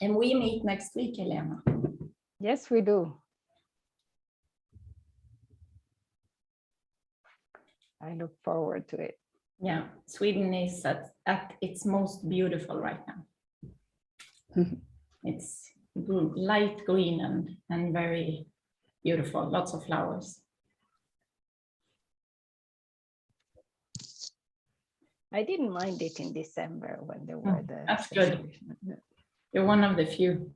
And we meet next week, Elena. Yes, we do. I look forward to it. Yeah, Sweden is at its most beautiful right now. It's light green and very beautiful, lots of flowers. I didn't mind it in December when there were the... That's good. You're one of the few.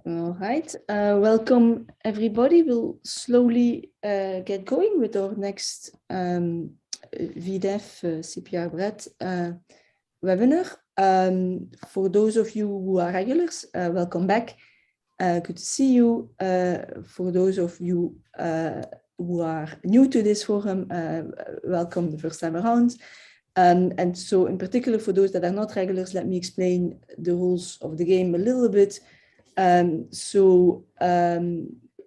All right, welcome everybody. We'll slowly get going with our next VDEV CEPR BREAD webinar. For those of you who are regulars, welcome back. Good to see you. For those of you who are new to this forum, welcome the first time around. And so in particular, for those that are not regulars, let me explain the rules of the game a little bit.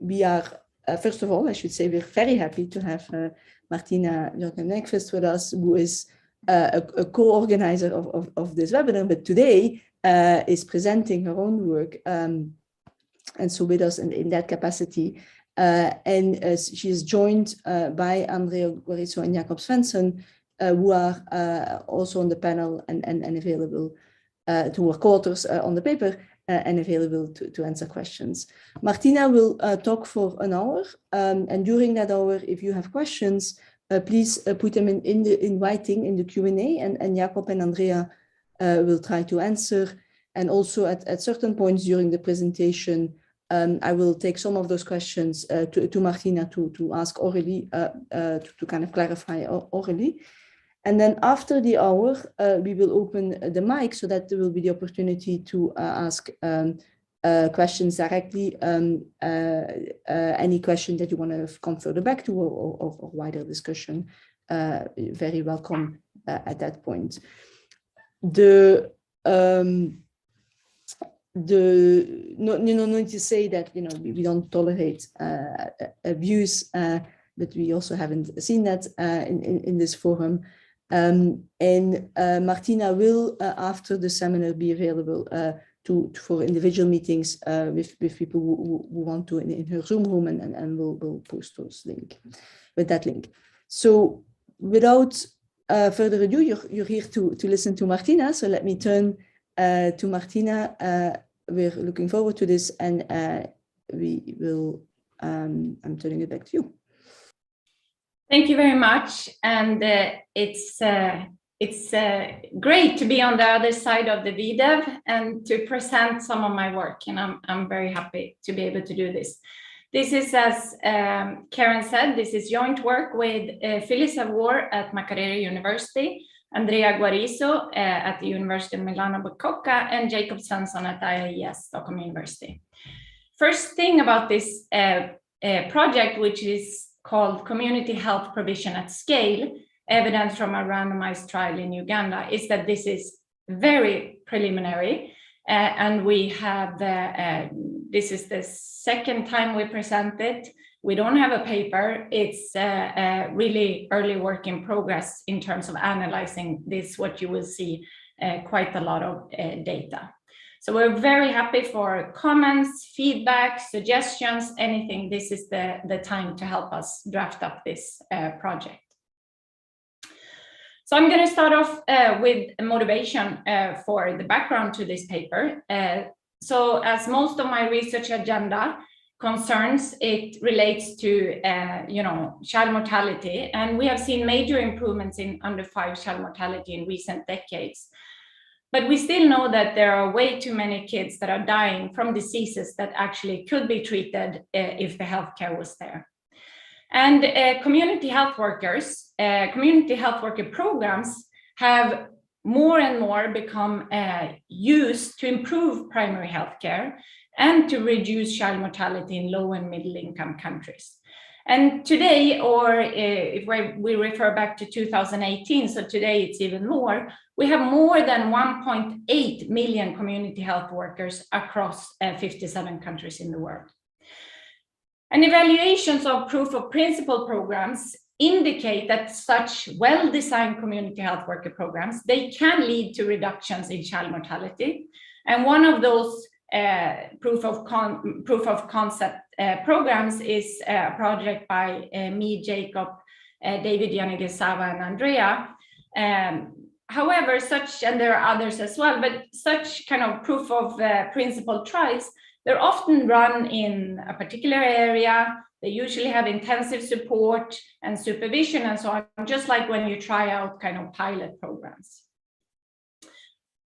We are, first of all, I should say, we're very happy to have Martina, Björkman, Nyqvist with us, who is a co-organizer of this webinar, but today is presenting her own work. And so with us in that capacity. She is joined by Andrea Guarizo and Jakob Svensson, who are also on the panel and available to work authors on the paper and available to answer questions. Martina will talk for an hour, and during that hour, if you have questions, please put them in writing in the Q&A, and Jakob and Andrea will try to answer. And also at certain points during the presentation, I will take some of those questions to Martina to ask orally, to kind of clarify orally. And then after the hour, we will open the mic so that there will be the opportunity to ask questions directly, any question that you want to come further back to or wider discussion, very welcome at that point. No need to say that we don't tolerate abuse, but we also haven't seen that in this forum. Martina will, after the seminar, be available for individual meetings with people who want to in her Zoom room, and we'll post that link. So without further ado, you're here to listen to Martina. So let me turn to Martina. We're looking forward to this, and we will. I'm turning it back to you. Thank you very much, and it's great to be on the other side of the VDEV and to present some of my work, and I'm very happy to be able to do this. This is, as Karen said, this is joint work with Phyllis Avor at Makerere University, Andrea Guarizo at the University of Milano Bicocca, and Jakob Svensson at IIES Stockholm University. First thing about this project, which is called Community Health Provision at Scale, evidence from a randomized trial in Uganda, is that this is very preliminary, and we have this is the second time we present it. We don't have a paper. It's really early work in progress in terms of analyzing this, what you will see quite a lot of data. So we're very happy for comments, feedback, suggestions, anything. This is the time to help us draft up this project. So I'm going to start off with motivation for the background to this paper. So as most of my research agenda concerns, it relates to child mortality, and we have seen major improvements in under 5 child mortality in recent decades. But we still know that there are way too many kids that are dying from diseases that actually could be treated if the healthcare was there. And community health worker programs have more and more become used to improve primary healthcare and to reduce child mortality in low and middle income countries. And today, or if we refer back to 2018, so today it's even more, we have more than 1.8 million community health workers across 57 countries in the world. And evaluations of proof of principle programs indicate that such well-designed community health worker programs, they can lead to reductions in child mortality. And one of those proof of concept programs is a project by me, Jacob, David, UniGe, Sava, and Andrea. However, and there are others as well, but such kind of proof of principle trials, they're often run in a particular area. They usually have intensive support and supervision and so on, just like when you try out kind of pilot programs.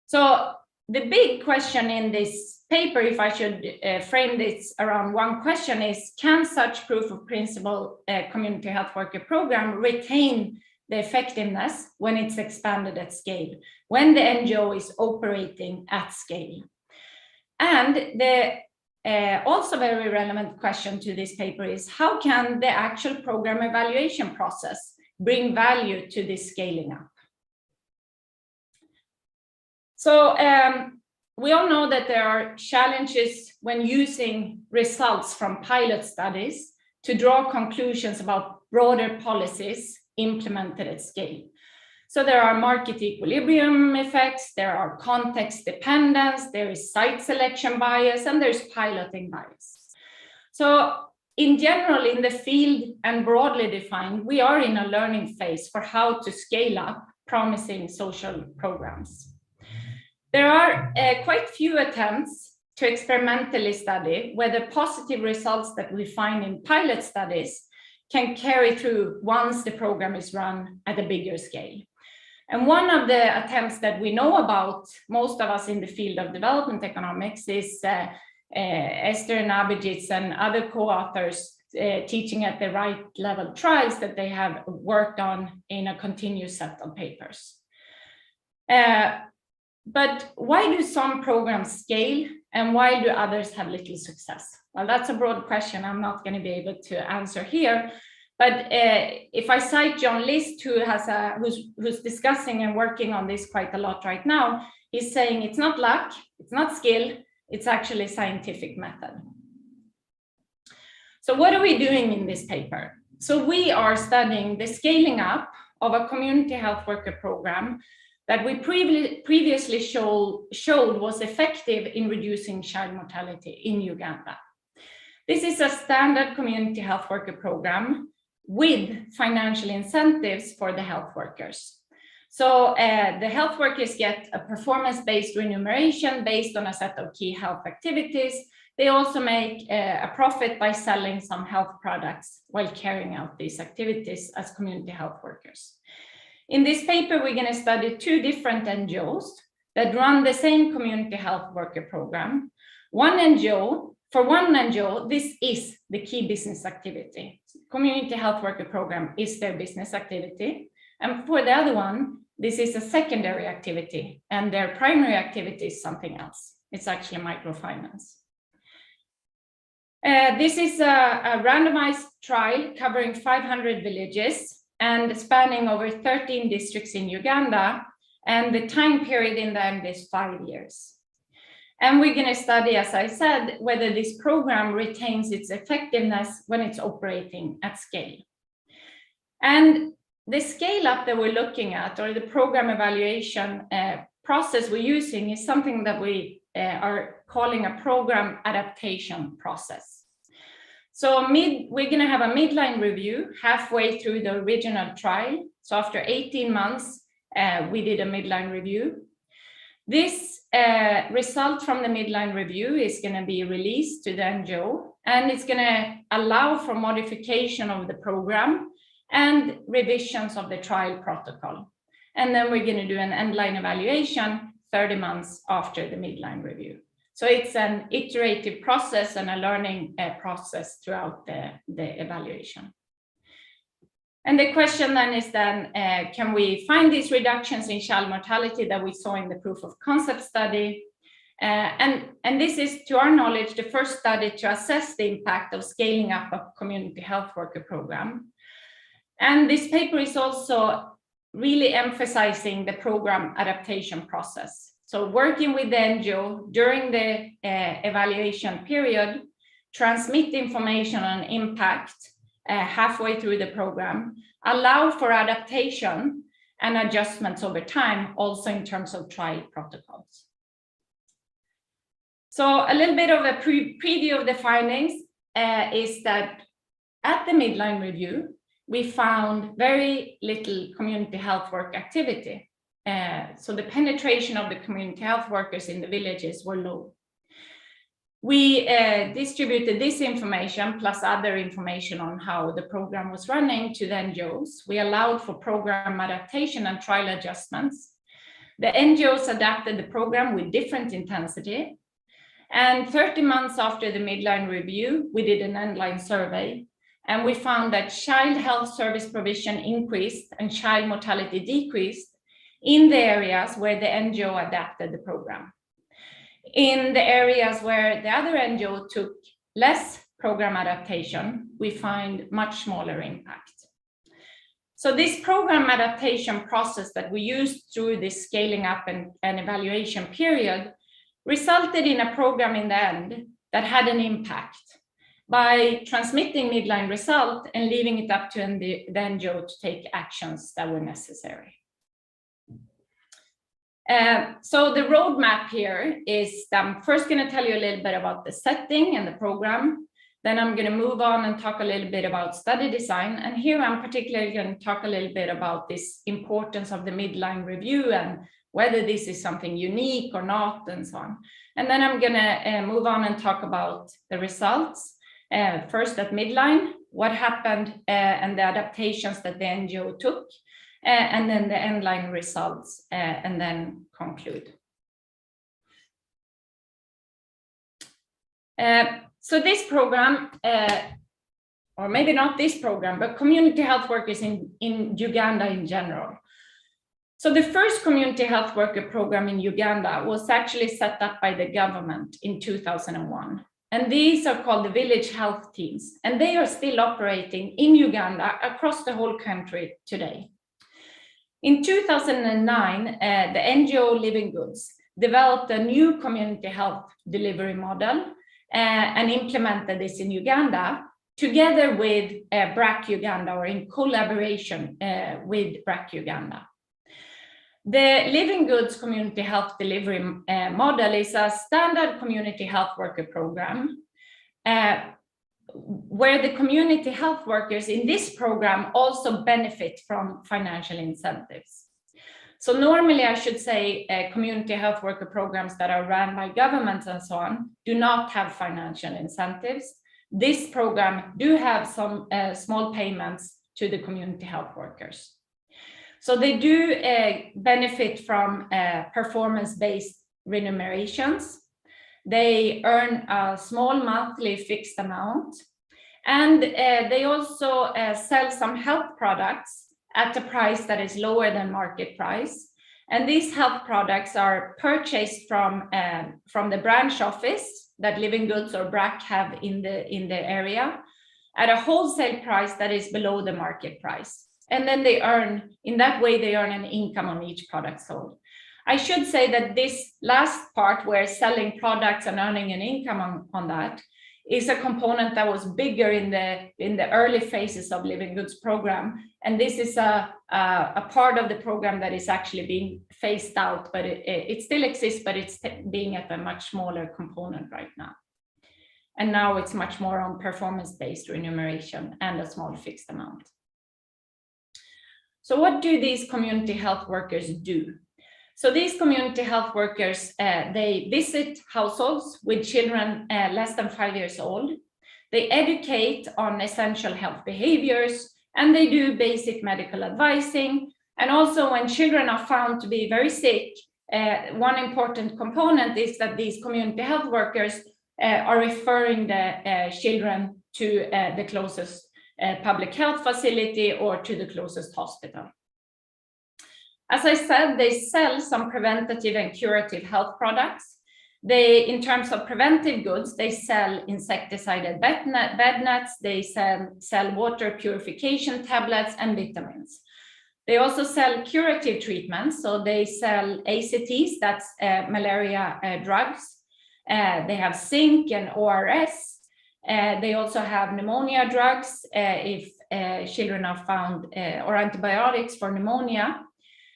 So the big question in this paper, if I should frame this around one question, is can such proof of principle community health worker program retain the effectiveness when it's expanded at scale, when the NGO is operating at scale? And the also very relevant question to this paper is how can the actual program evaluation process bring value to this scaling up? So we all know that there are challenges when using results from pilot studies to draw conclusions about broader policies implemented at scale. So there are market equilibrium effects, there are context dependence, there is site selection bias, and there's piloting bias. So in general, in the field and broadly defined, we are in a learning phase for how to scale up promising social programs. There are quite few attempts to experimentally study whether positive results that we find in pilot studies can carry through once the program is run at a bigger scale. And one of the attempts that we know about, most of us in the field of development economics, is Esther and Abhijit's and other co-authors teaching at the right level trials that they have worked on in a continuous set of papers. But why do some programs scale and why do others have little success? Well, that's a broad question I'm not going to be able to answer here. But if I cite John List, who's discussing and working on this quite a lot right now, he's saying it's not luck, it's not skill, it's actually scientific method. So what are we doing in this paper? So we are studying the scaling up of a community health worker program that we previously showed was effective in reducing child mortality in Uganda. This is a standard community health worker program with financial incentives for the health workers. So the health workers get a performance-based remuneration based on a set of key health activities. They also make a profit by selling some health products while carrying out these activities as community health workers. In this paper, we're going to study two different NGOs that run the same community health worker program. For one NGO, this is the key business activity. Community health worker program is their business activity. And for the other one, this is a secondary activity and their primary activity is something else. It's actually microfinance. This is a randomized trial covering 500 villages and spanning over 13 districts in Uganda. And the time period in the end is 5 years. And we're going to study, as I said, whether this program retains its effectiveness when it's operating at scale. And the scale up that we're looking at, or the program evaluation process we're using, is something that we are calling a program adaptation process. So we're going to have a midline review halfway through the original trial. So after 18 months, we did a midline review. This result from the midline review is going to be released to the NGO, and it's going to allow for modification of the program and revisions of the trial protocol. And then we're going to do an endline evaluation 30 months after the midline review. So it's an iterative process and a learning process throughout the evaluation. And the question then is can we find these reductions in child mortality that we saw in the proof of concept study? And this is, to our knowledge, the first study to assess the impact of scaling up a community health worker program. And this paper is also really emphasizing the program adaptation process. So working with the NGO during the evaluation period, transmit information on impact, halfway through the program, allow for adaptation and adjustments over time, also in terms of trial protocols. So a little bit of a preview of the findings is that at the midline review, we found very little community health work activity. So the penetration of the community health workers in the villages were low. We distributed this information plus other information on how the program was running to the NGOs. We allowed for program adaptation and trial adjustments. The NGOs adapted the program with different intensity. And 30 months after the midline review, we did an endline survey. And we found that child health service provision increased and child mortality decreased in the areas where the NGO adapted the program. In the areas where the other NGO took less program adaptation, we find much smaller impact. So this program adaptation process that we used through this scaling up and evaluation period resulted in a program in the end that had an impact by transmitting midline result and leaving it up to the NGO to take actions that were necessary. So the roadmap here is I'm first going to tell you a little bit about the setting and the program. Then I'm going to move on and talk a little bit about study design. And here I'm particularly going to talk a little bit about this importance of the midline review and whether this is something unique or not and so on. And then I'm going to move on and talk about the results. First at midline, what happened and the adaptations that the NGO took. And then the endline results, and then conclude. So this program, or maybe not this program, but community health workers in Uganda in general. So the first community health worker program in Uganda was actually set up by the government in 2001. And these are called the village health teams, and they are still operating in Uganda across the whole country today. In 2009, the NGO Living Goods developed a new community health delivery model and implemented this in Uganda together with BRAC Uganda, or in collaboration with BRAC Uganda. The Living Goods community health delivery model is a standard community health worker program where the community health workers in this program also benefit from financial incentives. So normally I should say community health worker programs that are run by governments and so on do not have financial incentives. This program do have some small payments to the community health workers. So they do benefit from performance-based remunerations. They earn a small monthly fixed amount, and they also sell some health products at a price that is lower than market price. And these health products are purchased from the branch office that Living Goods or BRAC have in the area at a wholesale price that is below the market price. And then they earn, in that way, they earn an income on each product sold. I should say that this last part, where selling products and earning an income on that, is a component that was bigger in the early phases of Living Goods program. And this is a part of the program that is actually being phased out, but it still exists, but it's being at a much smaller component right now. And now it's much more on performance-based remuneration and a small fixed amount. So what do these community health workers do? So these community health workers, they visit households with children less than 5 years old. They educate on essential health behaviors, and they do basic medical advising. And also when children are found to be very sick, one important component is that these community health workers are referring the children to the closest public health facility or to the closest hospital. As I said, they sell some preventative and curative health products. They, in terms of preventive goods, they sell insecticidal bed nets, they sell water purification tablets and vitamins. They also sell curative treatments, so they sell ACTs, that's malaria drugs. They have zinc and ORS. They also have pneumonia drugs if children are found, or antibiotics for pneumonia.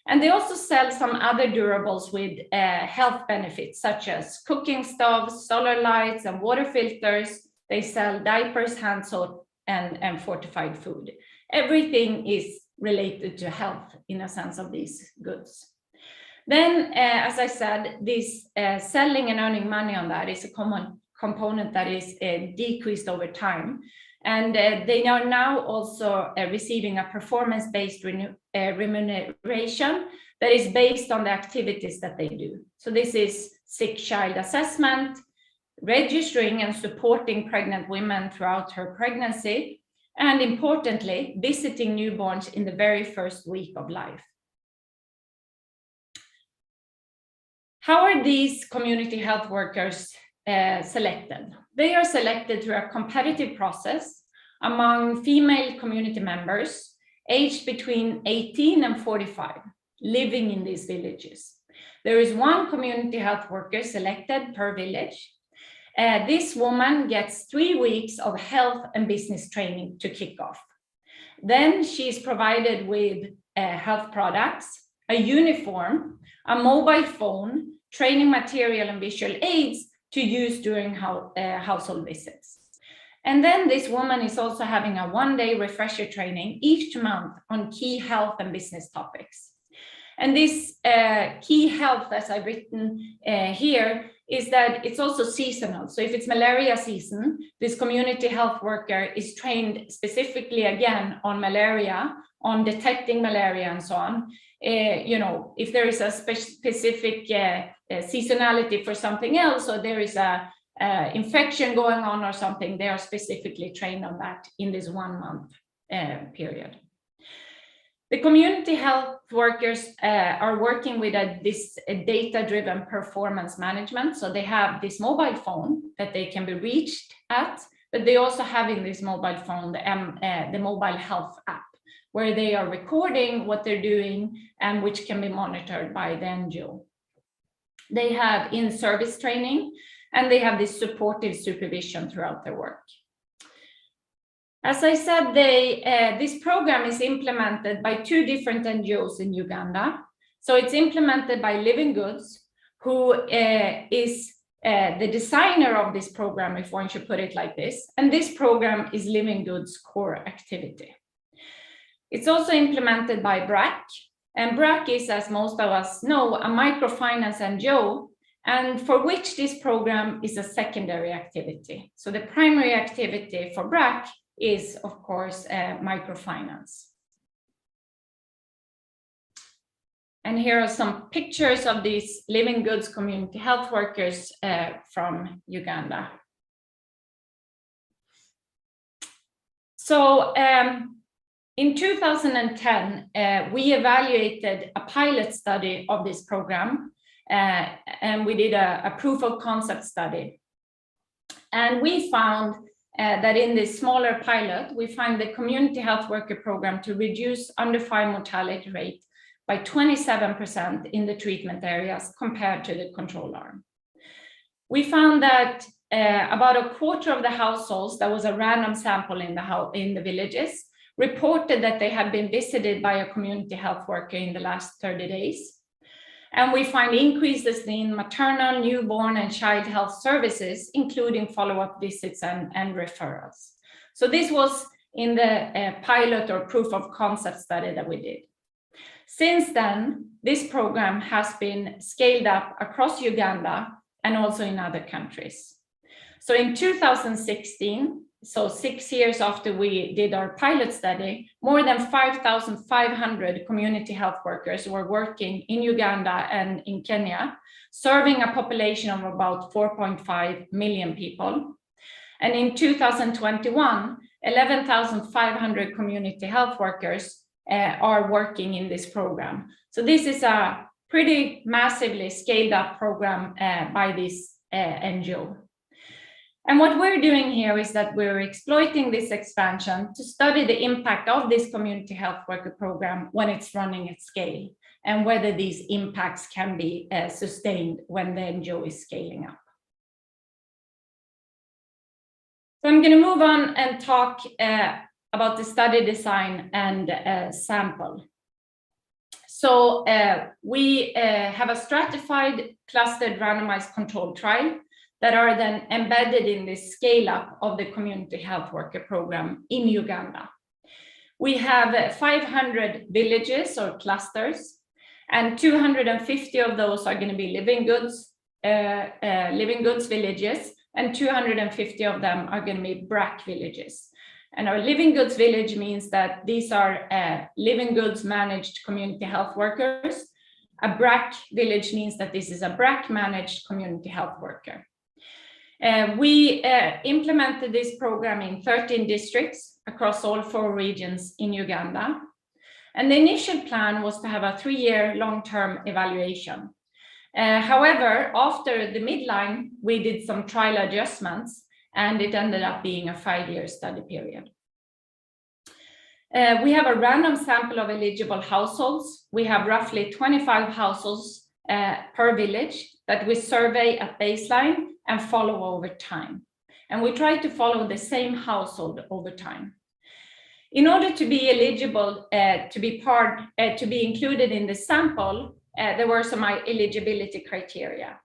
And they also sell some other durables with health benefits, such as cooking stoves, solar lights, and water filters. They sell diapers, hand soap, and fortified food. Everything is related to health in a sense of these goods. Then, as I said, this selling and earning money on that is a common component that is decreased over time. And they are now also receiving a performance-based remuneration that is based on the activities that they do. So this is sick child assessment, registering and supporting pregnant women throughout her pregnancy, and importantly, visiting newborns in the very first week of life. How are these community health workers selected? They are selected through a competitive process among female community members aged between 18 and 45, living in these villages. There is one community health worker selected per village. This woman gets 3 weeks of health and business training to kick off. Then she is provided with health products, a uniform, a mobile phone, training material, and visual aids to use during household visits. And then this woman is also having a one-day refresher training each month on key health and business topics. And this key health, as I've written here, is that it's also seasonal. So if it's malaria season, this community health worker is trained specifically again on malaria, on detecting malaria and so on. If there is a specific seasonality for something else, or there is a infection going on or something, they are specifically trained on that in this 1 month period. The community health workers are working with this data-driven performance management. So they have this mobile phone that they can be reached at, but they also have in this mobile phone the mobile health app, where they are recording what they're doing and which can be monitored by the NGO. They have in-service training, and they have this supportive supervision throughout their work. As I said, this program is implemented by 2 different NGOs in Uganda. So it's implemented by Living Goods, who is the designer of this program, if one should put it like this. And this program is Living Goods' core activity. It's also implemented by BRAC. And BRAC is, as most of us know, a microfinance NGO, and for which this program is a secondary activity. So the primary activity for BRAC is, of course, microfinance. And here are some pictures of these Living Goods community health workers from Uganda. So in 2010, we evaluated a pilot study of this program, and we did a proof of concept study. And we found that in this smaller pilot, we find the community health worker program to reduce under 5 mortality rate by 27% in the treatment areas compared to the control arm. We found that about a quarter of the households, that was a random sample in the villages, reported that they had been visited by a community health worker in the last 30 days. And we find increases in maternal, newborn, and child health services, including follow-up visits and referrals. So this was in the pilot or proof of concept study that we did. Since then, this program has been scaled up across Uganda and also in other countries. So in 2016, so 6 years after we did our pilot study, more than 5,500 community health workers were working in Uganda and in Kenya, serving a population of about 4.5 million people. And in 2021, 11,500 community health workers are working in this program. So this is a pretty massively scaled up program by this NGO. And what we're doing here is that we're exploiting this expansion to study the impact of this community health worker program when it's running at scale, and whether these impacts can be sustained when the NGO is scaling up. So I'm going to move on and talk about the study design and sample. So we have a stratified, clustered, randomized controlled trial that are then embedded in the scale-up of the community health worker program in Uganda. We have 500 villages or clusters, and 250 of those are going to be living goods villages, and 250 of them are going to be BRAC villages. And our living goods village means that these are living goods managed community health workers. A BRAC village means that this is a BRAC managed community health worker. We implemented this program in 13 districts across all 4 regions in Uganda. And the initial plan was to have a 3-year long-term evaluation. However, after the midline, we did some trial adjustments, and it ended up being a 5-year study period. We have a random sample of eligible households. We have roughly 25 households per village that we survey at baseline and follow over time. And we try to follow the same household over time. In order to be eligible to be included in the sample, there were some eligibility criteria.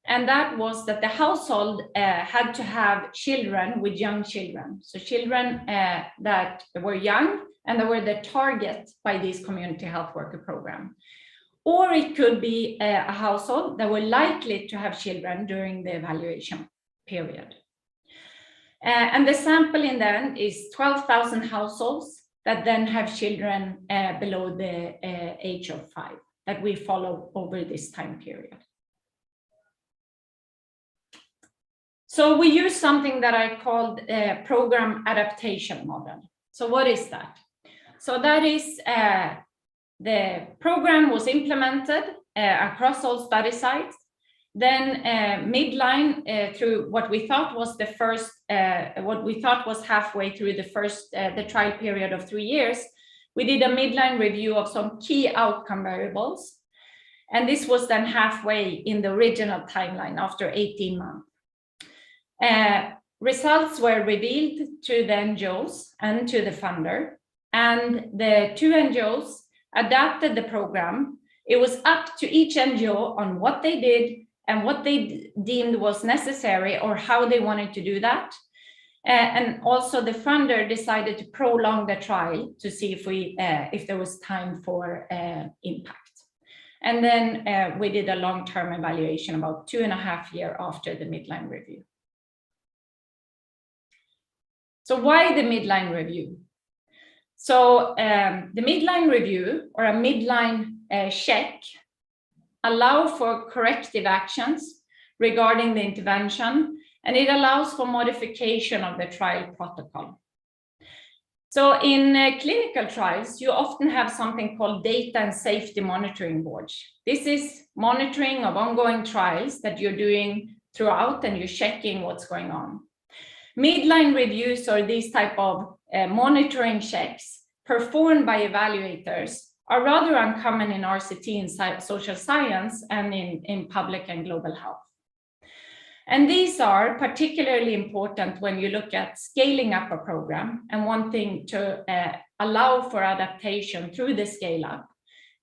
And that was that the household had to have children with young children. So children that were young and that were the target by this community health worker program. Or it could be a household that were likely to have children during the evaluation period. And the sample in the end is 12,000 households that then have children below the age of 5 that we follow over this time period. So we use something that I called a program adaptation model. So what is that? So that is the program was implemented across all study sites. Then midline through what we thought was the first, what we thought was halfway through the first, the trial period of 3 years, we did a midline review of some key outcome variables. And this was then halfway in the original timeline after 18 months. Results were revealed to the NGOs and to the funder, and the 2 NGOs adapted the program. It was up to each NGO on what they did and what they deemed was necessary or how they wanted to do that. And also the funder decided to prolong the trial to see if there was time for impact. And then we did a long-term evaluation about 2.5 years after the midline review. So why the midline review? So the midline review or a midline check allow for corrective actions regarding the intervention, and it allows for modification of the trial protocol. So in clinical trials, you often have something called data and safety monitoring boards. This is monitoring of ongoing trials that you're doing throughout, and you're checking what's going on. Midline reviews or these type of monitoring checks performed by evaluators are rather uncommon in RCT, in social science, and in public and global health. And these are particularly important when you look at scaling up a program and wanting to allow for adaptation through the scale up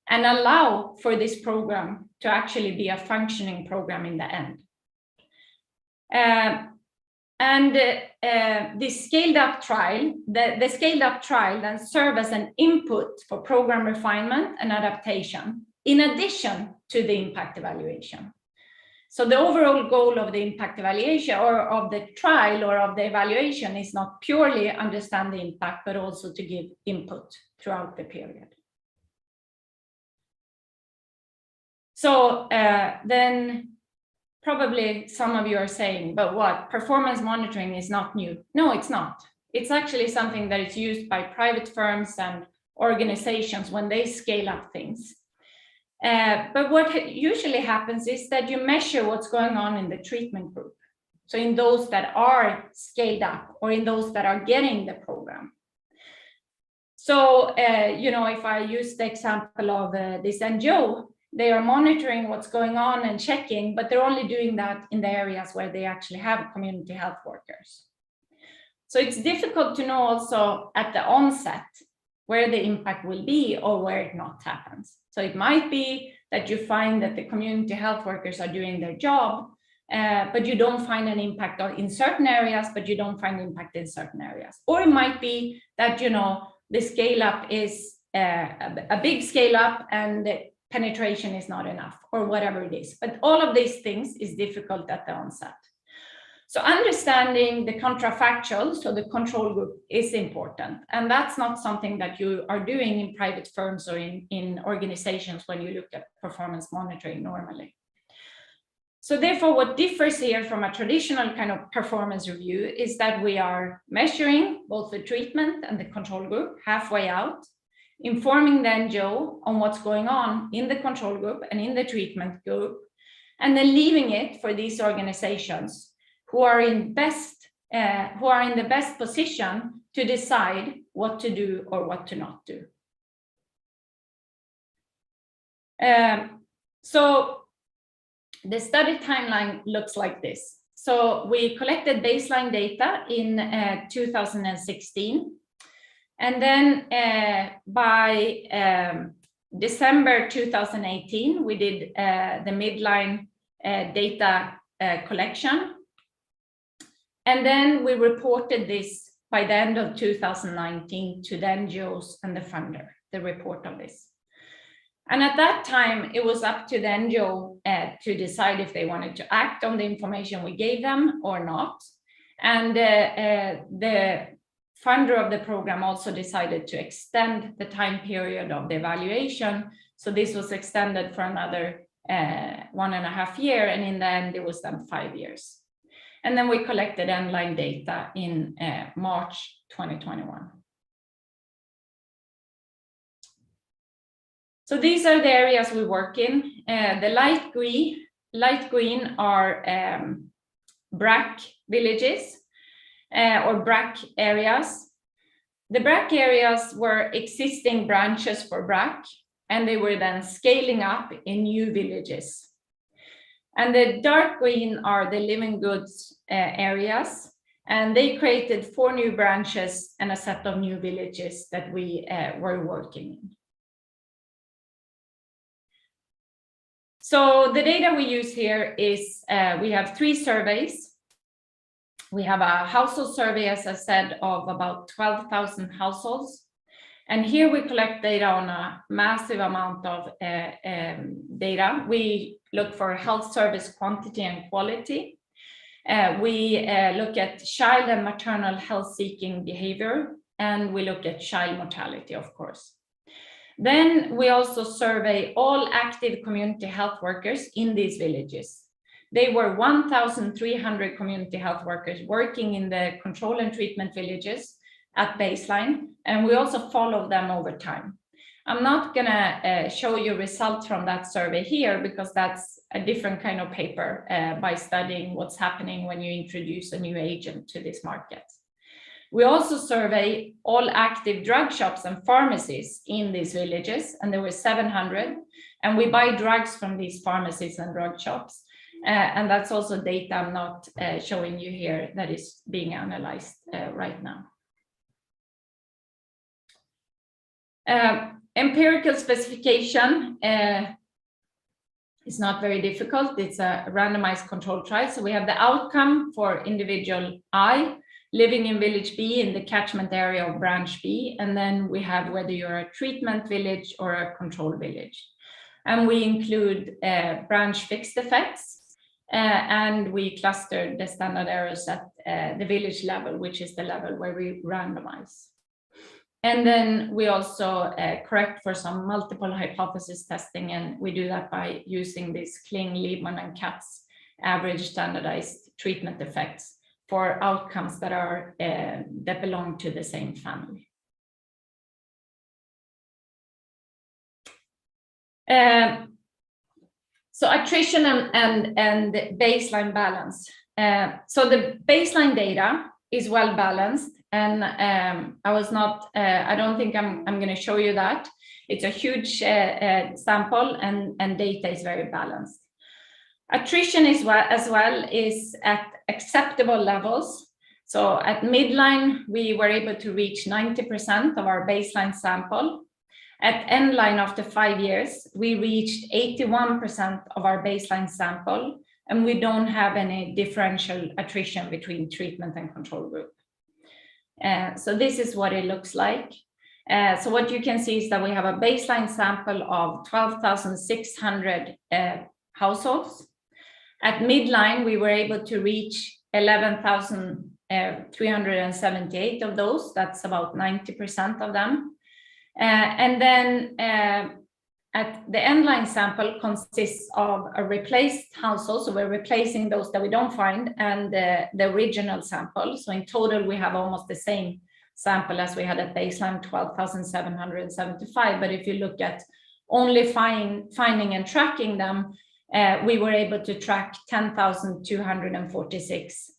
and allow for this program to actually be a functioning program in the end. This scaled up trial, the scaled up trial then serve as an input for program refinement and adaptation, in addition to the impact evaluation. So the overall goal of the impact evaluation or of the trial or of the evaluation is not purely understand the impact, but also to give input throughout the period. So then probably some of you are saying, but what, performance monitoring is not new? No, it's not. It's actually something that is used by private firms and organizations when they scale up things. But what usually happens is that you measure what's going on in the treatment group. So in those that are scaled up or in those that are getting the program. So, you know, if I use the example of this NGO, they are monitoring what's going on and checking, but they're only doing that in the areas where they actually have community health workers. So it's difficult to know also at the onset where the impact will be or where it not happens. So it might be that you find that the community health workers are doing their job, but you don't find an impact in certain areas, but you don't find impact in certain areas. Or it might be that, you know, the scale up is a big scale up and the penetration is not enough, or whatever it is. But all of these things is difficult at the onset. So understanding the counterfactual, so the control group, is important. And that's not something that you are doing in private firms or in organizations when you look at performance monitoring normally. So therefore, what differs here from a traditional kind of performance review is that we are measuring both the treatment and the control group halfway out, informing the NGO on what's going on in the control group and in the treatment group, and then leaving it for these organizations who are in the best position to decide what to do or what to not do. So the study timeline looks like this. So we collected baseline data in 2016. And then by December 2018, we did the midline data collection. And then we reported this by the end of 2019 to the NGOs and the funder, the report of this. And at that time, it was up to the NGO to decide if they wanted to act on the information we gave them or not. And the funder of the program also decided to extend the time period of the evaluation. So this was extended for another 1.5 years, and in the end, it was then 5 years. And then we collected end-line data in March 2021. So these are the areas we work in. The light green are BRAC villages or BRAC areas. The BRAC areas were existing branches for BRAC, and they were then scaling up in new villages. And the dark green are the living goods areas, and they created 4 new branches and a set of new villages that we were working in. So the data we use here is we have 3 surveys. We have a household survey, as I said, of about 12,000 households. And here we collect data on a massive amount of data. We look for health service quantity and quality. We look at child and maternal health seeking behavior, and we look at child mortality, of course. Then we also survey all active community health workers in these villages. They were 1,300 community health workers working in the control and treatment villages at baseline, and we also follow them over time. I'm not gonna show you results from that survey here because that's a different kind of paper by studying what's happening when you introduce a new agent to this market. We also survey all active drug shops and pharmacies in these villages, and there were 700, and we buy drugs from these pharmacies and drug shops. And that's also data I'm not showing you here that is being analyzed right now. Empirical specification is not very difficult. It's a randomized controlled trial. So we have the outcome for individual I living in village B in the catchment area of branch B. And then we have whether you're a treatment village or a control village. And we include branch fixed effects. And we clustered the standard errors at the village level, which is the level where we randomize. And then we also correct for some multiple hypothesis testing, and we do that by using this Kling, Liebman, and Katz average standardized treatment effects for outcomes that are that belong to the same family. So attrition and baseline balance. So the baseline data is well balanced, and I don't think I'm going to show you that. It's a huge sample, and data is very balanced. Attrition as well is at acceptable levels. So at Midline, we were able to reach 90% of our baseline sample. At Endline, after 5 years, we reached 81% of our baseline sample, and we don't have any differential attrition between treatment and control group. So this is what it looks like. So what you can see is that we have a baseline sample of 12,600 households. At Midline, we were able to reach 11,378 of those. That's about 90% of them. And then at the Endline sample consists of a replaced household. So we're replacing those that we don't find and the original sample. So in total, we have almost the same sample as we had at baseline, 12,775. But if you look at only finding and tracking them, we were able to track 10,246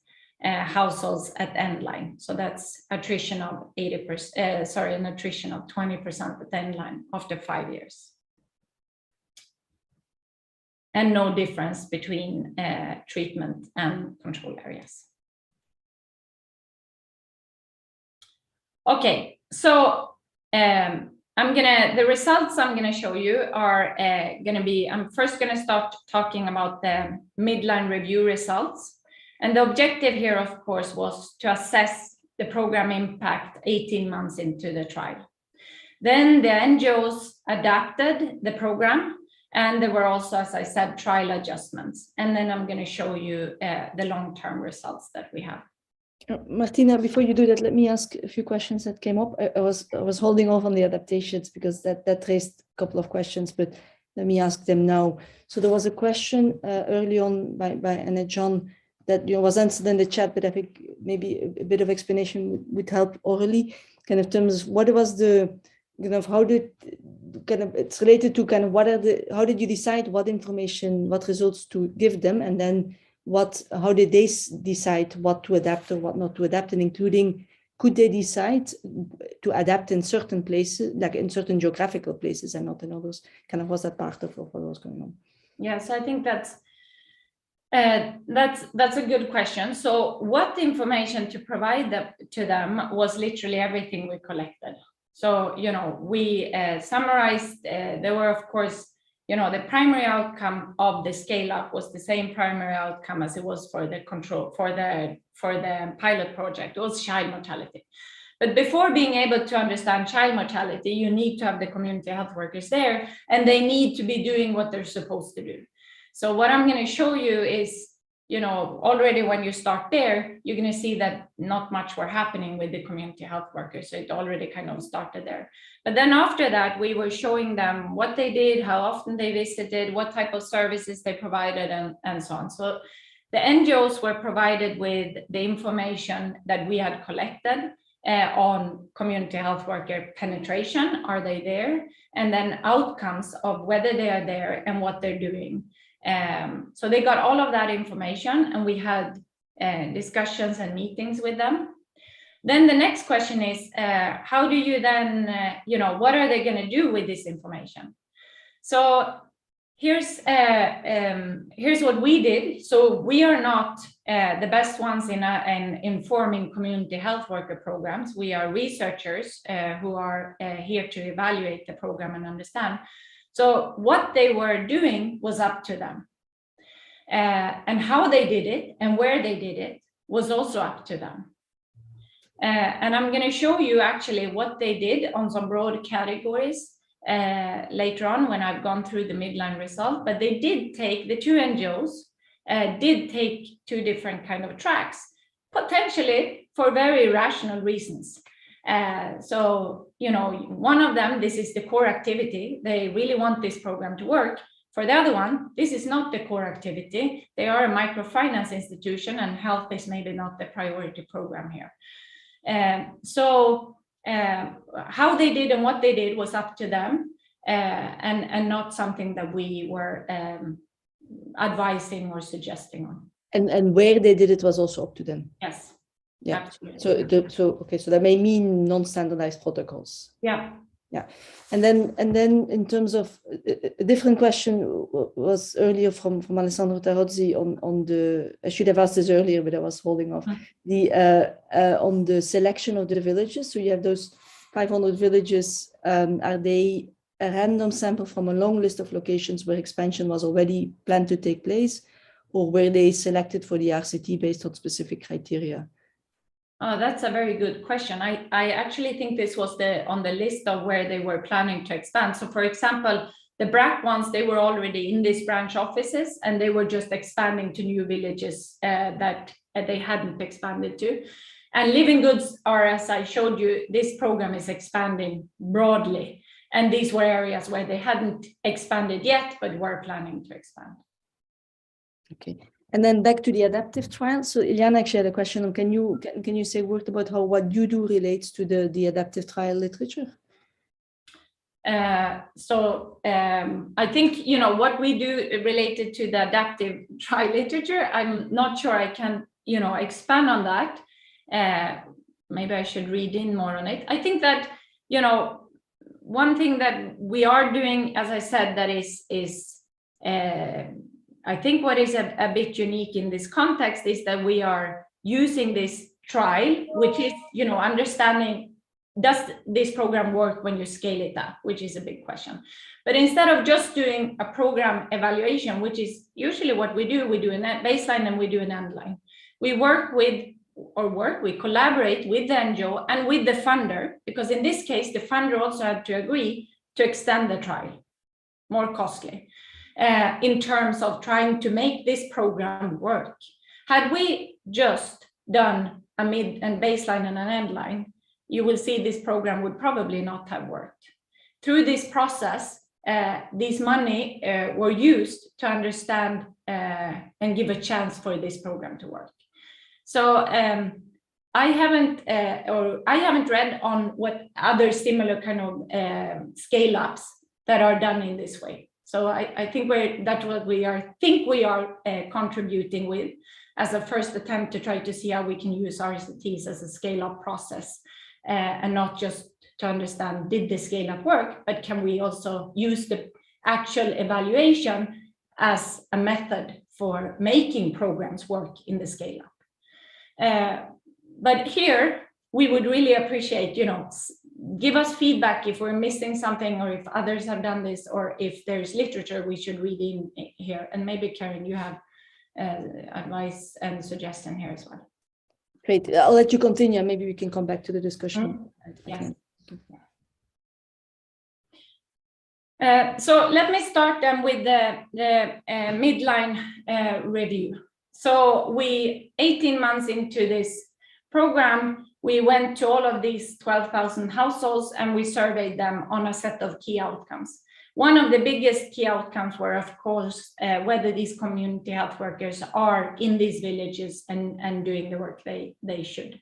households at Endline. So that's attrition of 80%, an attrition of 20% at Endline after 5 years. And no difference between treatment and control areas. Okay, so the results I'm gonna show you are I'm first gonna start talking about the Midline review results. And the objective here, of course, was to assess the program impact 18 months into the trial. Then the NGOs adapted the program, and there were also, as I said, trial adjustments. And then I'm going to show you the long-term results that we have. Martina, before you do that, let me ask a few questions that came up. I was holding off on the adaptations because that raised a couple of questions, but let me ask them now. So there was a question early on by Anna John that was answered in the chat, but I think maybe a bit of explanation would help orally, kind of terms. What was the it's related to how did you decide what information, what results to give them, and then how did they decide what to adapt or what not to adapt, and including could they decide to adapt in certain places, like in certain geographical places and not in others? Was that part of what was going on? Yeah, so I think that's a good question. So what information to provide to them was literally everything we collected. So, we summarized, there were, of course, the primary outcome of the scale up was the same primary outcome as it was for the control, for the pilot project. It was child mortality. But before being able to understand child mortality, you need to have the community health workers there, and they need to be doing what they're supposed to do. So what I'm going to show you is, already when you start there, you're going to see that not much were happening with the community health workers. So it already kind of started there. But then after that, we were showing them what they did, how often they visited, what type of services they provided, and so on. So the NGOs were provided with the information that we had collected on community health worker penetration, are they there? And then outcomes of whether they are there and what they're doing. So they got all of that information, and we had discussions and meetings with them. Then the next question is, how do you then, what are they going to do with this information? So here's what we did. So we are not the best ones in informing community health worker programs. We are researchers who are here to evaluate the program and understand. So what they were doing was up to them. And how they did it and where they did it was also up to them. And I'm going to show you actually what they did on some broad categories later on when I've gone through the Midline result. But they did take, the two NGOs did take two different kind of tracks, potentially for very rational reasons. So, one of them, this is the core activity. They really want this program to work. For the other one, this is not the core activity. They are a microfinance institution, and health is maybe not the priority program here. So how they did and what they did was up to them, and not something that we were advising or suggesting on. And where they did it was also up to them. Yes. Yeah. Absolutely. So that may mean non-standardized protocols. Yeah. Yeah, and then in terms of a different question was earlier from Alessandro Tarozzi on the, I should have asked this earlier, but I was holding off, the on the selection of the villages. So you have those 500 villages. Are they a random sample from a long list of locations where expansion was already planned to take place, or were they selected for the RCT based on specific criteria? Oh, that's a very good question. I actually think this was on the list of where they were planning to expand. So for example, the BRAC ones, they were already in these branch offices and they were just expanding to new villages that they hadn't expanded to. And living goods are, as I showed you, this program is expanding broadly. And these were areas where they hadn't expanded yet, but were planning to expand. Okay. And then back to the adaptive trial. So Iliana actually had a question on, can you say a word about how what you do relates to the adaptive trial literature? I think, you know, what we do related to the adaptive trial literature, I'm not sure I can, you know, expand on that. Maybe I should read in more on it. I think that, you know, one thing that we are doing, as I said, that is I think what is a bit unique in this context is that we are using this trial, which is, you know, understanding, does this program work when you scale it up, which is a big question. But instead of just doing a program evaluation, which is usually what we do a baseline and we do an end line. We we collaborate with the NGO and with the funder, because in this case, the funder also had to agree to extend the trial, more costly. In terms of trying to make this program work. Had we just done a mid and baseline and an end line, you will see this program would probably not have worked. Through this process, these money were used to understand and give a chance for this program to work. So I haven't read on what other similar kind of scale-ups that are done in this way. So I think that's what we are contributing with as a first attempt to try to see how we can use RCTs as a scale-up process and not just to understand, did the scale-up work, but can we also use the actual evaluation as a method for making programs work in the scale-up. But here, we would really appreciate, you know, give us feedback if we're missing something or if others have done this or if there's literature we should read in here. And maybe Karen, you have advice and suggestion here as well. Great, I'll let you continue. Maybe we can come back to the discussion. Yes. So let me start then with the midline review. So 18 months into this program, we went to all of these 12,000 households and we surveyed them on a set of key outcomes. One of the biggest key outcomes were, of course, whether these community health workers are in these villages and doing the work they should.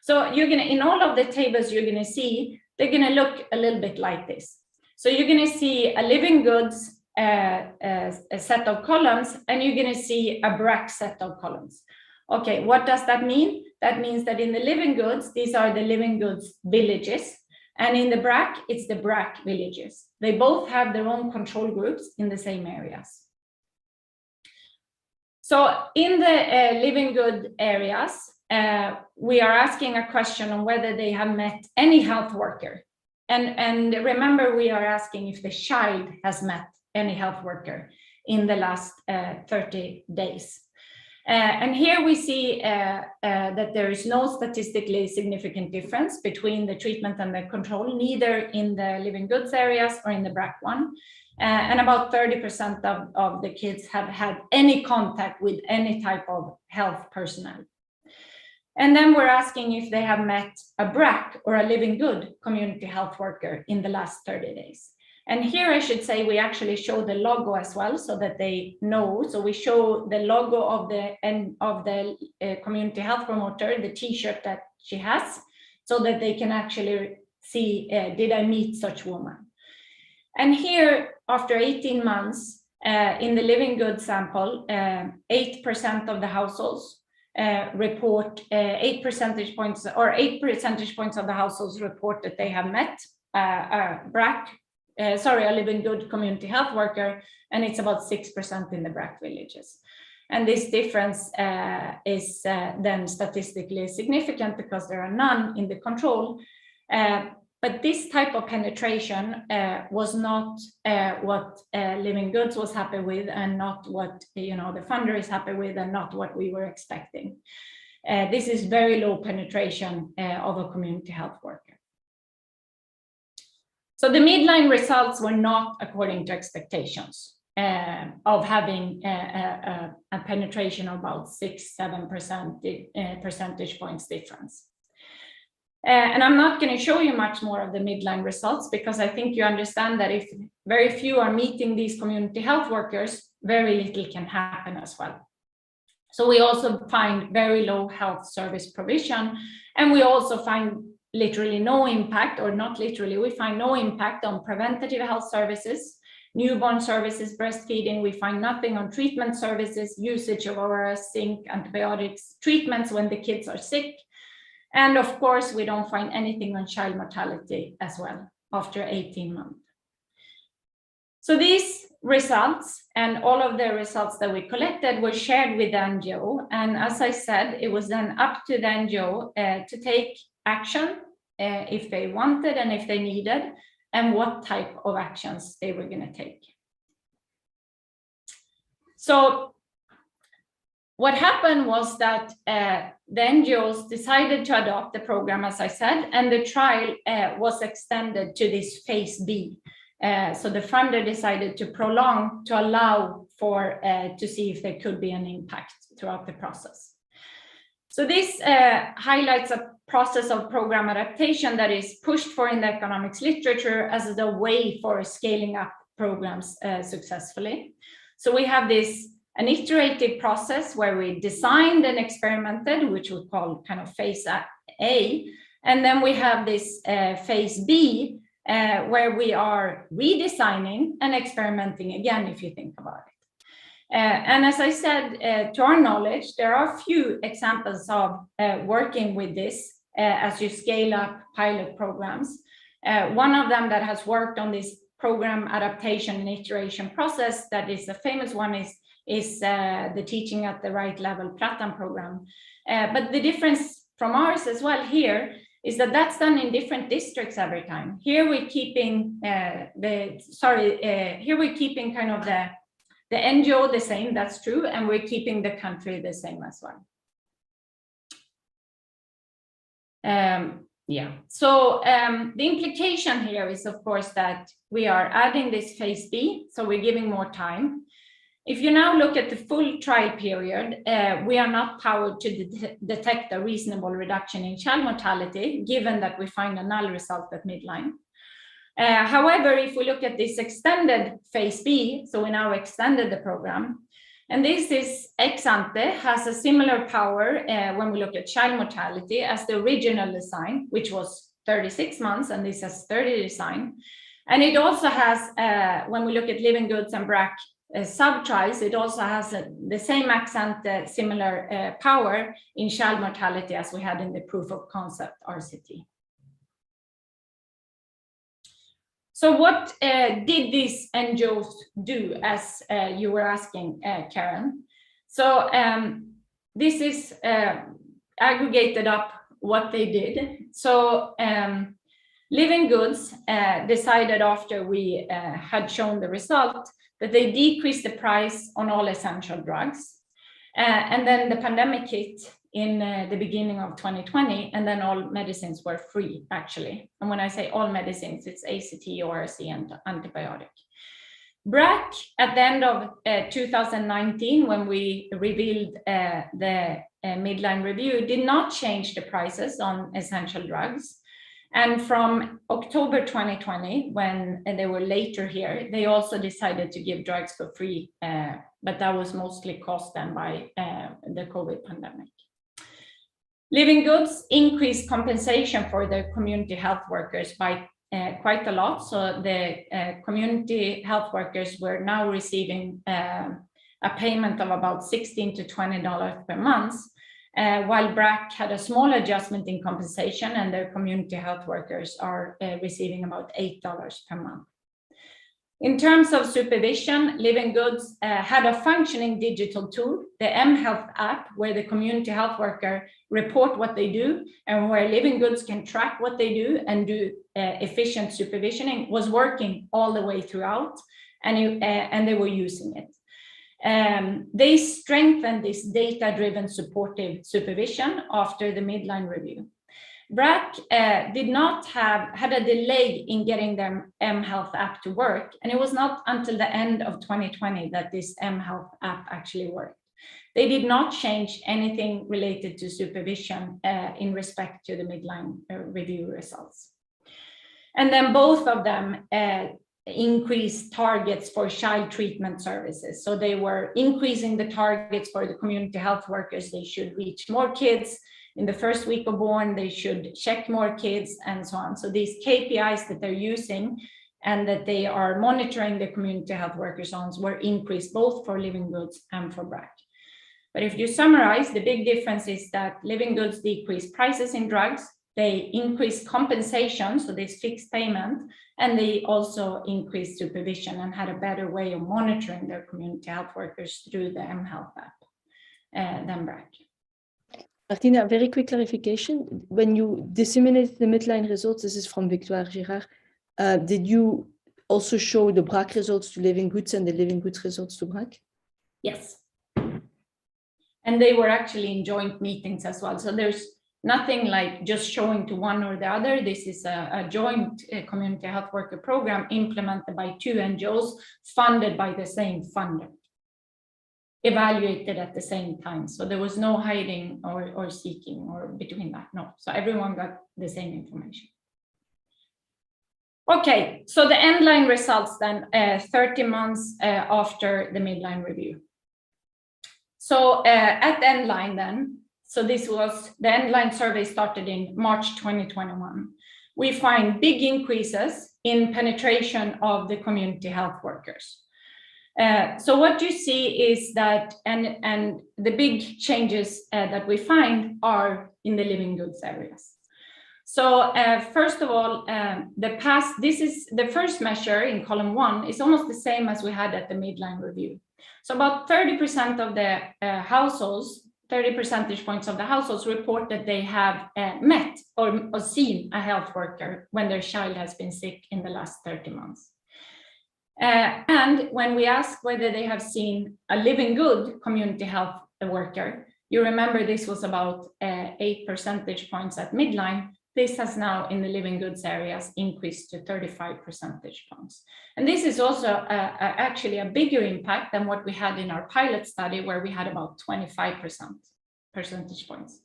So you're gonna, in all of the tables you're gonna see, they're gonna look a little bit like this. So you're gonna see a living goods a set of columns, and you're gonna see a BRAC set of columns. Okay, what does that mean? That means that in the living goods, these are the living goods villages, and in the BRAC, it's the BRAC villages. They both have their own control groups in the same areas. So in the living good areas, we are asking a question on whether they have met any health worker. And remember, we are asking if the child has met any health worker in the last 30 days. And here we see that there is no statistically significant difference between the treatment and the control, neither in the living goods areas or in the BRAC one. And about 30% of the kids have had any contact with any type of health personnel. And then we're asking if they have met a BRAC or a living good community health worker in the last 30 days. And here I should say we actually show the logo as well so that they know. So we show the logo of the community health promoter, the t-shirt that she has, so that they can actually see, did I meet such woman? And here, after 18 months, in the living good sample, 8% of the households report 8 percentage points of the households report that they have met a living good community health worker, and it's about 6% in the BRAC villages. And this difference is then statistically significant because there are none in the control. But this type of penetration was not what Living Goods was happy with, and not what the funder is happy with, and not what we were expecting. This is very low penetration of a community health worker. So the midline results were not according to expectations of having a penetration of about 6-7 percentage points difference. And I'm not going to show you much more of the midline results, because I think you understand that if very few are meeting these community health workers, very little can happen as well. So we also find very low health service provision, and we also find literally no impact, or not literally, we find no impact on preventative health services, newborn services, breastfeeding. We find nothing on treatment services, usage of ORS, zinc, antibiotics, treatments when the kids are sick. And of course, we don't find anything on child mortality as well after 18 months. So these results and all of the results that we collected were shared with the NGO. And as I said, it was then up to the NGO to take action if they wanted and if they needed, and what type of actions they were going to take. So what happened was that the NGOs decided to adopt the program, as I said, and the trial was extended to this phase B. So the funder decided to prolong, to allow for, to see if there could be an impact throughout the process. So this highlights a process of program adaptation that is pushed for in the economics literature as the way for scaling up programs successfully. So we have an iterative process where we designed and experimented, which we call kind of phase A. And then we have this phase B, where we are redesigning and experimenting again, if you think about it. And as I said, to our knowledge, there are a few examples of working with this as you scale up pilot programs. One of them that has worked on this program adaptation and iteration process, that is a famous one, is the Teaching at the Right Level Platan program. But the difference from ours as well here is that that's done in different districts every time. Here we're keeping kind of the NGO the same, that's true, and we're keeping the country the same as well. So the implication here is, of course, that we are adding this phase B, so we're giving more time. If you now look at the full trial period, we are not powered to detect a reasonable reduction in child mortality, given that we find a null result at midline. However, if we look at this extended phase B, so we now extended the program, and this is ex ante, has a similar power when we look at child mortality as the original design, which was 36 months, and this has 30 design. And it also has, when we look at Living Goods and BRAC sub-trials, it also has the same ex ante similar power in child mortality as we had in the proof of concept RCT. So what did these NGOs do, as you were asking, Karen? So this is aggregated up what they did. So Living Goods decided, after we had shown the result, that they decreased the price on all essential drugs. And then the pandemic hit in the beginning of 2020, and then all medicines were free, actually. And when I say all medicines, it's ACT, ORC, and antibiotic. BRAC, at the end of 2019, when we revealed the midline review, did not change the prices on essential drugs. And from October 2020, when they were later here, they also decided to give drugs for free, but that was mostly caused then by the COVID pandemic. Living Goods increased compensation for the community health workers by quite a lot. So the community health workers were now receiving a payment of about $16 to $20 per month. while BRAC had a small adjustment in compensation, and their community health workers are receiving about $8 per month. In terms of supervision, Living Goods had a functioning digital tool, the mHealth app, where the community health worker report what they do, and where Living Goods can track what they do and do efficient supervisioning, was working all the way throughout, and they were using it. They strengthened this data-driven supportive supervision after the midline review. BRAC had a delay in getting their mHealth app to work, and it was not until the end of 2020 that this mHealth app actually worked. They did not change anything related to supervision in respect to the midline review results. And then both of them increased targets for child treatment services. So they were increasing the targets for the community health workers. They should reach more kids. In the first week of born, they should check more kids and so on. So these KPIs that they're using and that they are monitoring the community health workers on were increased both for Living Goods and for BRAC. But if you summarize, the big difference is that Living Goods decreased prices in drugs, they increased compensation, so this fixed payment, and they also increased supervision and had a better way of monitoring their community health workers through the mHealth app than BRAC. Martina, very quick clarification. When you disseminated the midline results, this is from Victoire Girard, did you also show the BRAC results to Living Goods and the Living Goods results to BRAC? Yes. And they were actually in joint meetings as well. So there's nothing like just showing to one or the other. This is a joint community health worker program implemented by two NGOs, funded by the same funder, evaluated at the same time. So there was no hiding or seeking or between that, no. So everyone got the same information. Okay, so the end line results then 30 months after the midline review. So at the end line then, so this was the end line survey started in March 2021. We find big increases in penetration of the community health workers. So what you see is that, and the big changes that we find are in the Living Goods areas. So first of all, this is the first measure in column 1 is almost the same as we had at the midline review. So about 30% of the households, 30 percentage points of the households report that they have met or seen a health worker when their child has been sick in the last 30 months. And when we ask whether they have seen a Living Good community health worker, you remember this was about 8 percentage points at midline. This has now in the Living Goods areas increased to 35 percentage points. And this is also actually a bigger impact than what we had in our pilot study, where we had about 25 percentage points.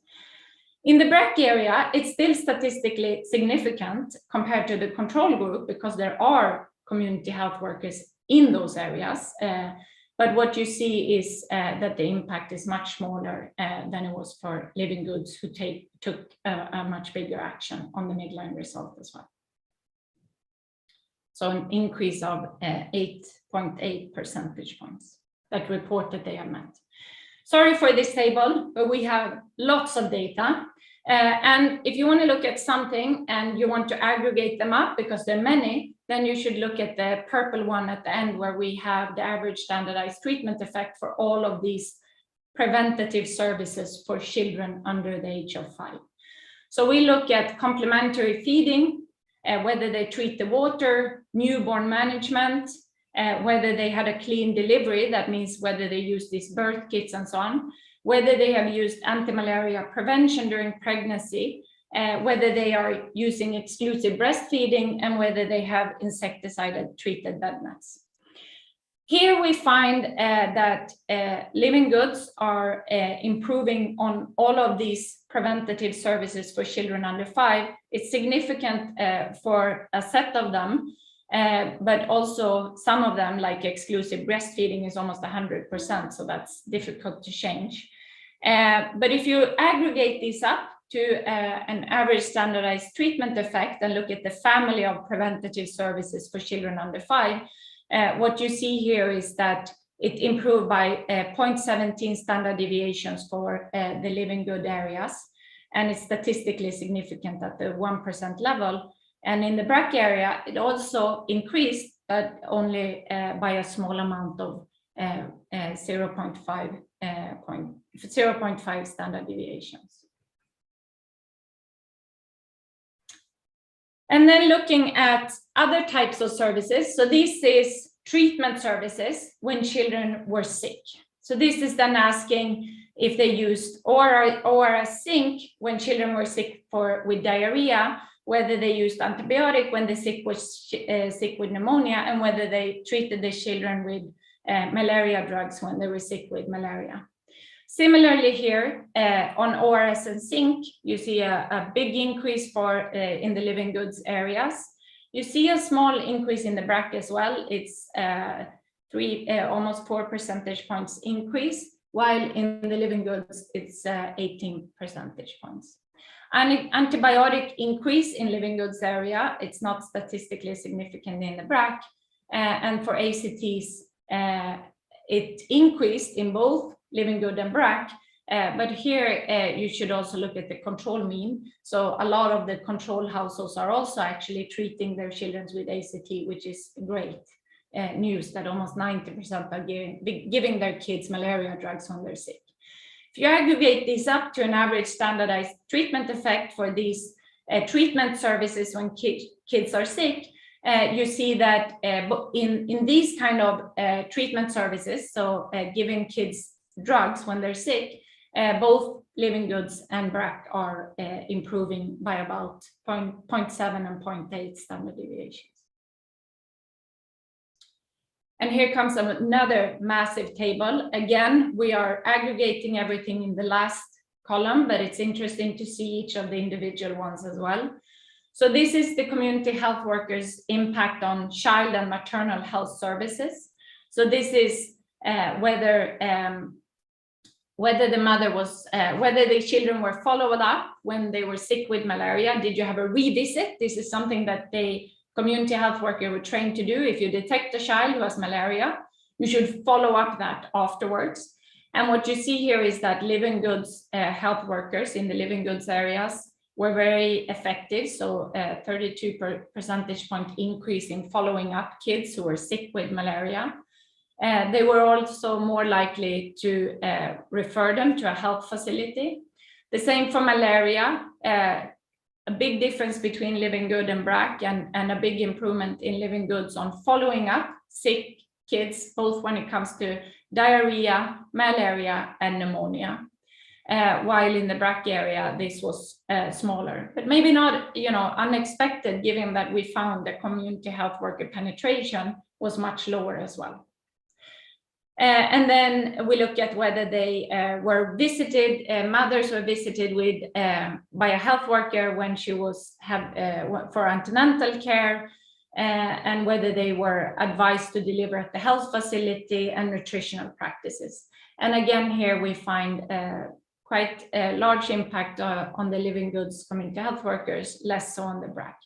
In the BRAC area, it's still statistically significant compared to the control group because there are community health workers in those areas. But what you see is that the impact is much smaller than it was for Living Goods, who took a much bigger action on the midline result as well. So an increase of 8.8 percentage points that report that they have met. Sorry for this table, but we have lots of data. And if you want to look at something and you want to aggregate them up because there are many, then you should look at the purple one at the end where we have the average standardized treatment effect for all of these preventative services for children under the age of 5. So we look at complementary feeding, whether they treat the water, newborn management, whether they had a clean delivery, that means whether they use these birth kits and so on, whether they have used anti-malaria prevention during pregnancy, whether they are using exclusive breastfeeding, and whether they have insecticide-treated bed nets. Here we find that Living Goods are improving on all of these preventative services for children under 5. It's significant for a set of them, but also some of them, like exclusive breastfeeding, is almost 100%, so that's difficult to change. But if you aggregate these up to an average standardized treatment effect and look at the family of preventative services for children under 5, what you see here is that it improved by 0.17 standard deviations for the living good areas, and it's statistically significant at the 1% level. And in the BRAC area, it also increased, but only by a small amount of 0.5 standard deviations. And then looking at other types of services. So this is treatment services when children were sick. So this is then asking if they used ORS zinc when children were sick with diarrhea, whether they used antibiotic when the sick was sick with pneumonia, and whether they treated the children with malaria drugs when they were sick with malaria. Similarly here, on ORS and zinc, you see a big increase in the living goods areas. You see a small increase in the BRAC as well. It's almost 4 percentage points increase, while in the living goods, it's 18 percentage points. And antibiotic increase in living goods area, it's not statistically significant in the BRAC. And for ACTs, it increased in both living good and BRAC, but here you should also look at the control mean. So a lot of the control households are also actually treating their children with ACT, which is great news that almost 90% are giving their kids malaria drugs when they're sick. If you aggregate these up to an average standardized treatment effect for these treatment services when kids are sick, you see that in these kind of treatment services, so giving kids drugs when they're sick, both living goods and BRAC are improving by about 0.7 and 0.8 standard deviations. And here comes another massive table. Again, we are aggregating everything in the last column, but it's interesting to see each of the individual ones as well. So this is the community health workers' impact on child and maternal health services. So this is whether the children were followed up when they were sick with malaria. Did you have a revisit? This is something that the community health worker were trained to do. If you detect a child who has malaria, you should follow up that afterwards. And what you see here is that living goods health workers in the living goods areas were very effective. So 32 percentage point increase in following up kids who were sick with malaria. They were also more likely to refer them to a health facility. The same for malaria, a big difference between living good and BRAC, and a big improvement in living goods on following up sick kids, both when it comes to diarrhea, malaria, and pneumonia. While in the BRAC area, this was smaller, but maybe not, unexpected, given that we found the community health worker penetration was much lower as well. And then we look at whether they were visited, mothers were visited by a health worker when she was for antenatal care, and whether they were advised to deliver at the health facility, and nutritional practices. And again, here we find quite a large impact on the living goods community health workers, less so on the BRAC.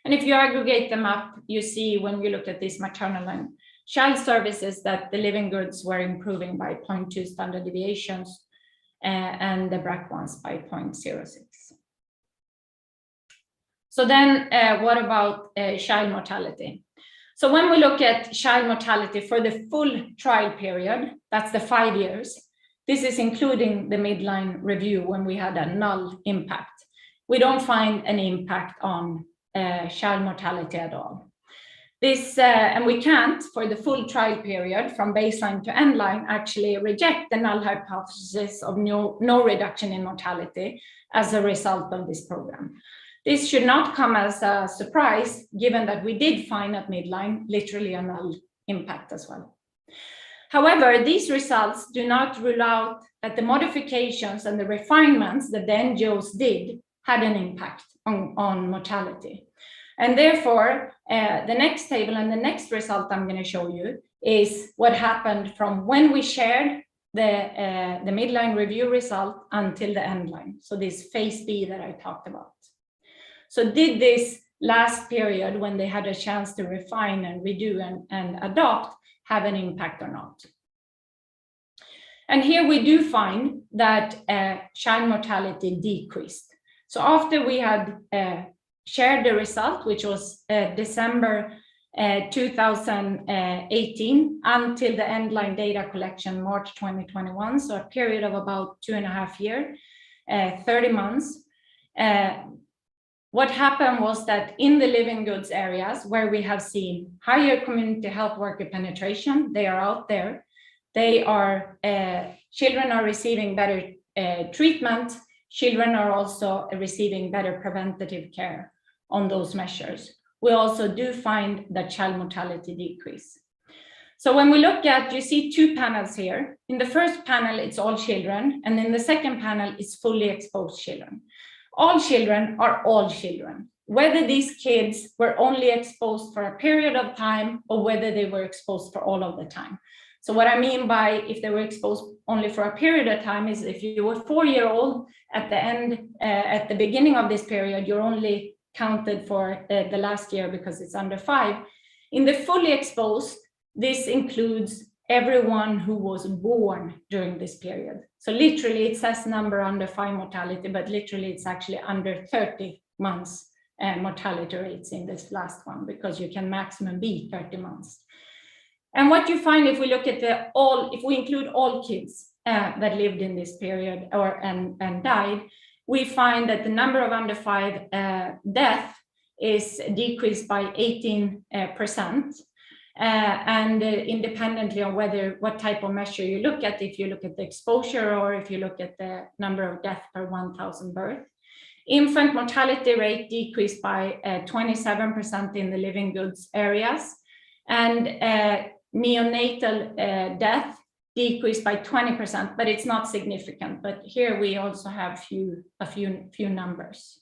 And if you aggregate them up, you see when you look at these maternal and child services that the living goods were improving by 0.2 standard deviations, and the BRAC ones by 0.06. So then what about child mortality? So when we look at child mortality for the full trial period, that's the 5 years, this is including the midline review when we had a null impact. We don't find any impact on child mortality at all. This, and we can't, for the full trial period from baseline to end line, actually reject the null hypothesis of no reduction in mortality as a result of this program. This should not come as a surprise, given that we did find at midline literally a null impact as well. However, these results do not rule out that the modifications and the refinements that the NGOs did had an impact on mortality. And therefore, the next table and the next result I'm going to show you is what happened from when we shared the midline review result until the end line. So this phase B that I talked about. So did this last period, when they had a chance to refine and redo and adopt, have an impact or not? And here we do find that child mortality decreased. So after we had shared the result, which was December 2018 until the end-line data collection March 2021, so a period of about 2.5 years, 30 months. What happened was that in the living goods areas where we have seen higher community health worker penetration, they are out there. They are, children are receiving better treatment. Children are also receiving better preventative care on those measures. We also do find that child mortality decrease. So when we look at, you see two panels here. In the first panel, it's all children, and in the second panel, it's fully exposed children. All children are all children, whether these kids were only exposed for a period of time or whether they were exposed for all of the time. So what I mean by if they were exposed only for a period of time is if you were 4-year-old at the end, at the beginning of this period, you're only counted for the last year because it's under 5. In the fully exposed, this includes everyone who was born during this period. So literally it says number under 5 mortality, but literally it's actually under 30 months mortality rates in this last one, because you can maximum be 30 months. And what you find if we look at if we include all kids that lived in this period and died, we find that the number of under 5 death is decreased by 18%. And independently on what type of measure you look at, if you look at the exposure or if you look at the number of deaths per 1,000 births. Infant mortality rate decreased by 27% in the living goods areas, and neonatal death decreased by 20%, but it's not significant. But here we also have a few numbers.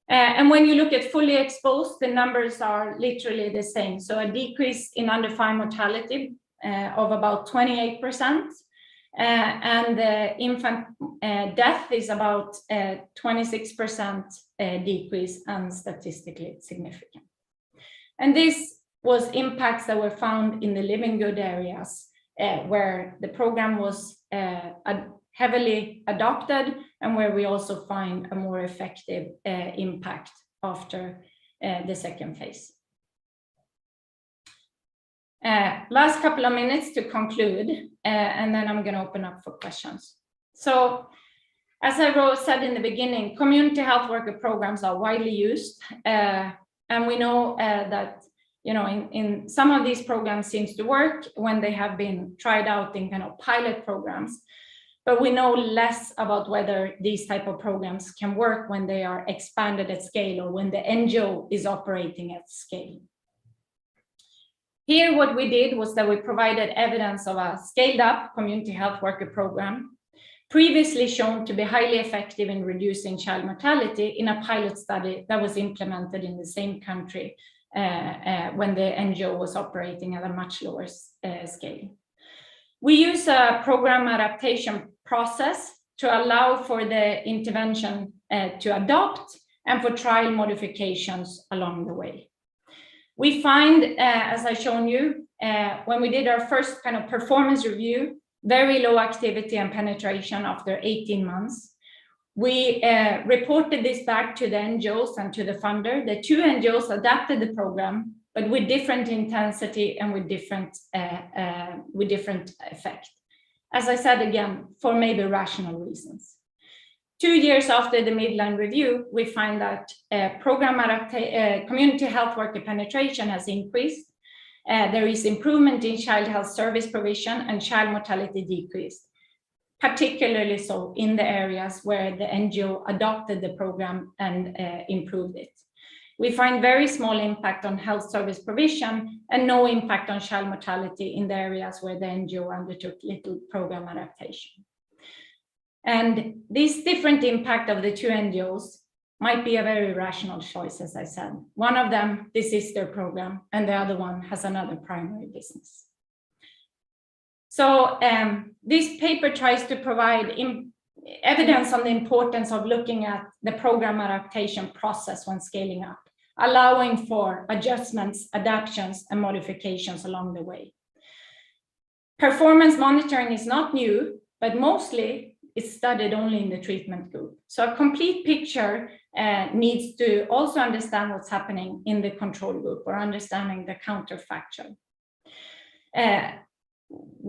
And when you look at fully exposed, the numbers are literally the same. So a decrease in under 5 mortality of about 28%. And the infant death is about 26% decrease, and statistically significant. And this was impacts that were found in the living good areas where the program was heavily adopted, and where we also find a more effective impact after the second phase. Last couple of minutes to conclude, and then I'm going to open up for questions. So, as I said in the beginning, community health worker programs are widely used, and we know that in some of these programs seems to work when they have been tried out in kind of pilot programs. But we know less about whether these type of programs can work when they are expanded at scale or when the NGO is operating at scale. Here, what we did was that we provided evidence of a scaled up community health worker program, previously shown to be highly effective in reducing child mortality in a pilot study that was implemented in the same country when the NGO was operating at a much lower scale. We use a program adaptation process to allow for the intervention to adopt and for trial modifications along the way. We find, as I've shown you, when we did our first kind of performance review, very low activity and penetration after 18 months. We reported this back to the NGOs and to the funder. The 2 NGOs adapted the program, but with different intensity and with different effect. As I said again, for maybe rational reasons. 2 years after the midline review, we find that community health worker penetration has increased. There is improvement in child health service provision, and child mortality decreased, particularly so in the areas where the NGO adopted the program and improved it. We find very small impact on health service provision and no impact on child mortality in the areas where the NGO undertook little program adaptation. And this different impact of the 2 NGOs might be a very rational choice, as I said. One of them, this is their program, and the other one has another primary business. So this paper tries to provide evidence on the importance of looking at the program adaptation process when scaling up, allowing for adjustments, adaptations, and modifications along the way. Performance monitoring is not new, but mostly it's studied only in the treatment group. So a complete picture needs to also understand what's happening in the control group or understanding the counterfactual.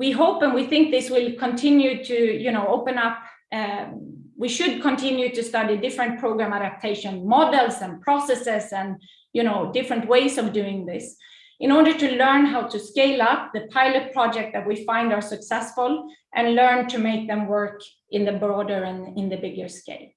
We hope and we think this will continue to, open up. We should continue to study different program adaptation models and processes and, different ways of doing this in order to learn how to scale up the pilot project that we find are successful and learn to make them work in the broader and in the bigger scale.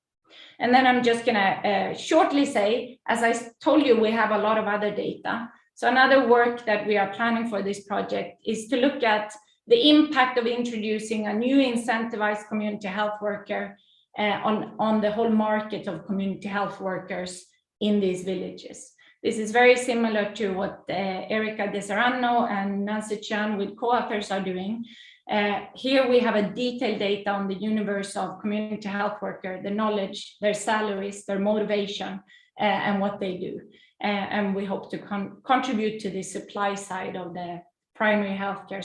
And then I'm just gonna shortly say, as I told you, we have a lot of other data. So another work that we are planning for this project is to look at the impact of introducing a new incentivized community health worker on the whole market of community health workers in these villages. This is very similar to what Erika De Serrano and Nancy Chan with co-authors are doing. Here we have a detailed data on the universe of community health worker, the knowledge, their salaries, their motivation, and what they do. And we hope to contribute to the supply side of the primary healthcare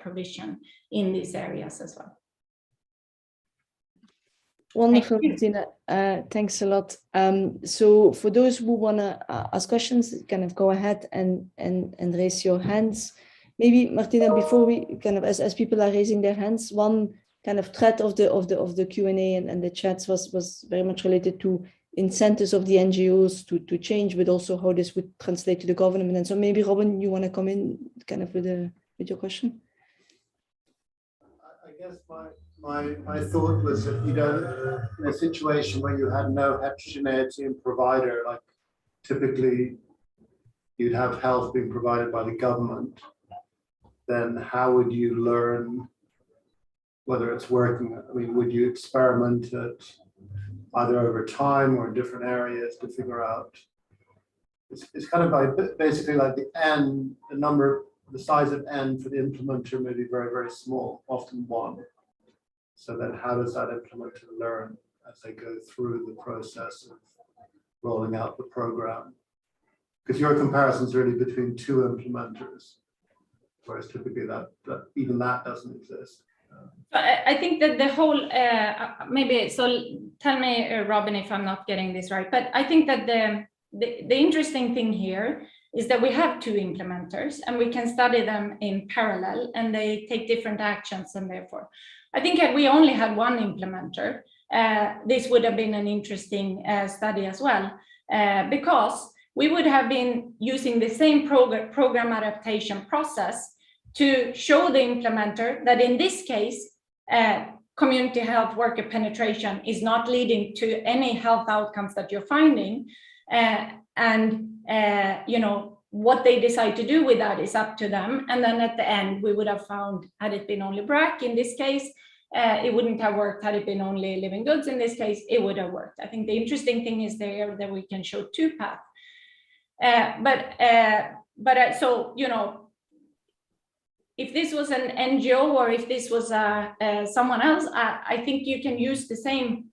provision in these areas as well. Wonderful, Martina. Thanks a lot. So for those who want to ask questions, kind of go ahead and raise your hands. Maybe Martina, before we kind of, as people are raising their hands, one kind of thread of the Q&A and the chats was very much related to incentives of the NGOs to change, but also how this would translate to the government. And so maybe Robin, you want to come in kind of with your question? I guess my thought was that, in a situation where you had no heterogeneity in provider, like typically you'd have health being provided by the government, then how would you learn whether it's working? I mean, would you experiment it either over time or in different areas to figure out? It's kind of like basically like the N, the size of N for the implementer may be very, very small, often one. So then how does that implementer learn as they go through the process of rolling out the program? Because your comparison is really between two implementers, whereas typically that even that doesn't exist. I think that the whole, maybe, so tell me, Robin, if I'm not getting this right, but I think that the interesting thing here is that we have two implementers and we can study them in parallel and they take different actions, and therefore, I think if we only had one implementer, this would have been an interesting study as well, because we would have been using the same program adaptation process to show the implementer that in this case, community health worker penetration is not leading to any health outcomes that you're finding. What they decide to do with that is up to them. And then at the end, we would have found, had it been only BRAC in this case, it wouldn't have worked. Had it been only living goods in this case, it would have worked. I think the interesting thing is there that we can show two paths. If this was an NGO or if this was someone else, I think you can use the same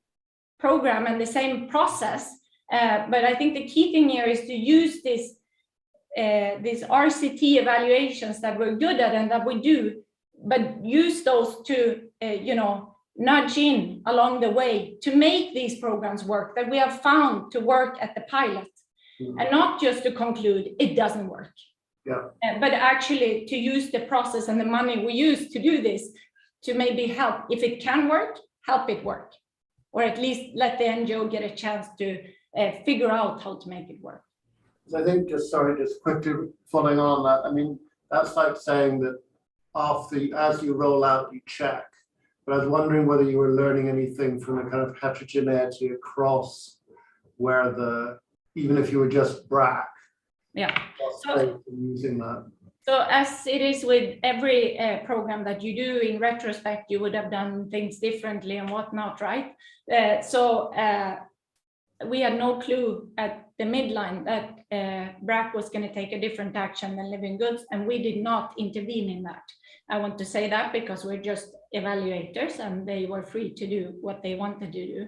program and the same process. But I think the key thing here is to use these RCT evaluations that we're good at and that we do, but use those to, nudge in along the way to make these programs work that we have found to work at the pilot, and not just to conclude it doesn't work. Yeah. But actually to use the process and the money we use to do this to maybe help, if it can work, help it work, or at least let the NGO get a chance to figure out how to make it work. So I think just quickly following on that, I mean, that's like saying that as you roll out, you check. But I was wondering whether you were learning anything from the kind of heterogeneity across where even if you were just BRAC, so using that. So as it is with every program that you do, in retrospect, you would have done things differently and whatnot, right? We had no clue at the midline that BRAC was going to take a different action than living goods, and we did not intervene in that. I want to say that because we're just evaluators and they were free to do what they wanted to do.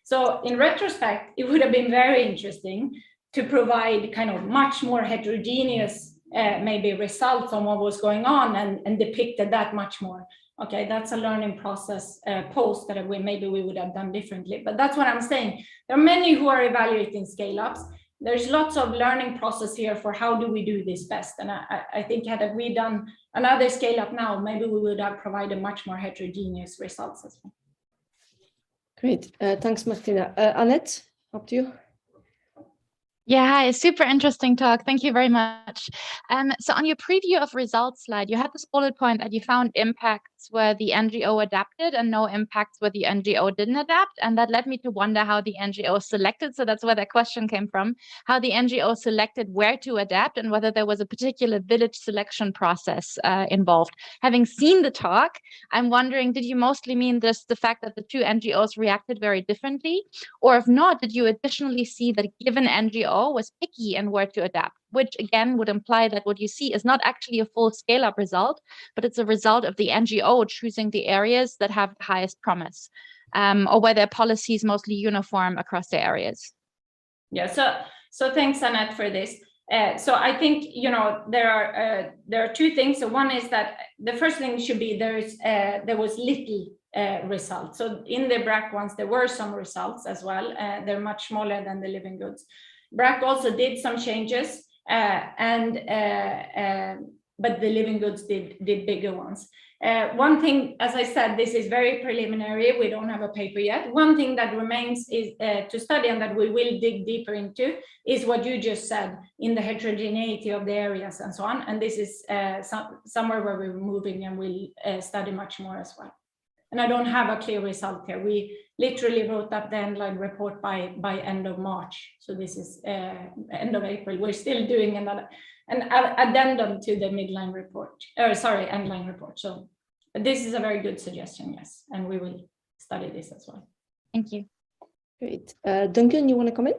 So in retrospect, it would have been very interesting to provide kind of much more heterogeneous maybe results on what was going on and depicted that much more. Okay, that's a learning process post that maybe we would have done differently. But that's what I'm saying. There are many who are evaluating scale-ups. There's lots of learning process here for how do we do this best. And I think had we done another scale-up now, maybe we would have provided much more heterogeneous results as well. Great, thanks, Martina. Annette, up to you. Yeah, hi, super interesting talk. Thank you very much. So on your preview of results slide, you had this bullet point that you found impacts where the NGO adapted and no impacts where the NGO didn't adapt. And that led me to wonder how the NGO selected. So that's where that question came from, how the NGO selected where to adapt and whether there was a particular village selection process involved. Having seen the talk, I'm wondering, did you mostly mean just the fact that the two NGOs reacted very differently? Or if not, did you additionally see that a given NGO was picky and where to adapt, which again would imply that what you see is not actually a full scale-up result, but it's a result of the NGO choosing the areas that have the highest promise, or where their policies mostly uniform across the areas. Yeah, so thanks, Annette, for this. So I think, you know, there are two things. So one is that the first thing should be there was little results. So in the BRAC ones, there were some results as well. They're much smaller than the living goods. BRAC also did some changes, but the living goods did bigger ones. One thing, as I said, this is very preliminary. We don't have a paper yet. One thing that remains is to study, and that we will dig deeper into, is what you just said in the heterogeneity of the areas and so on. And this is somewhere where we're moving, and we'll study much more as well. And I don't have a clear result here. We literally wrote up the endline report by end of March. So this is end of April. We're still doing an addendum to the midline report, endline report. So this is a very good suggestion, yes. And we will study this as well. Thank you. Great. Duncan, you want to come in?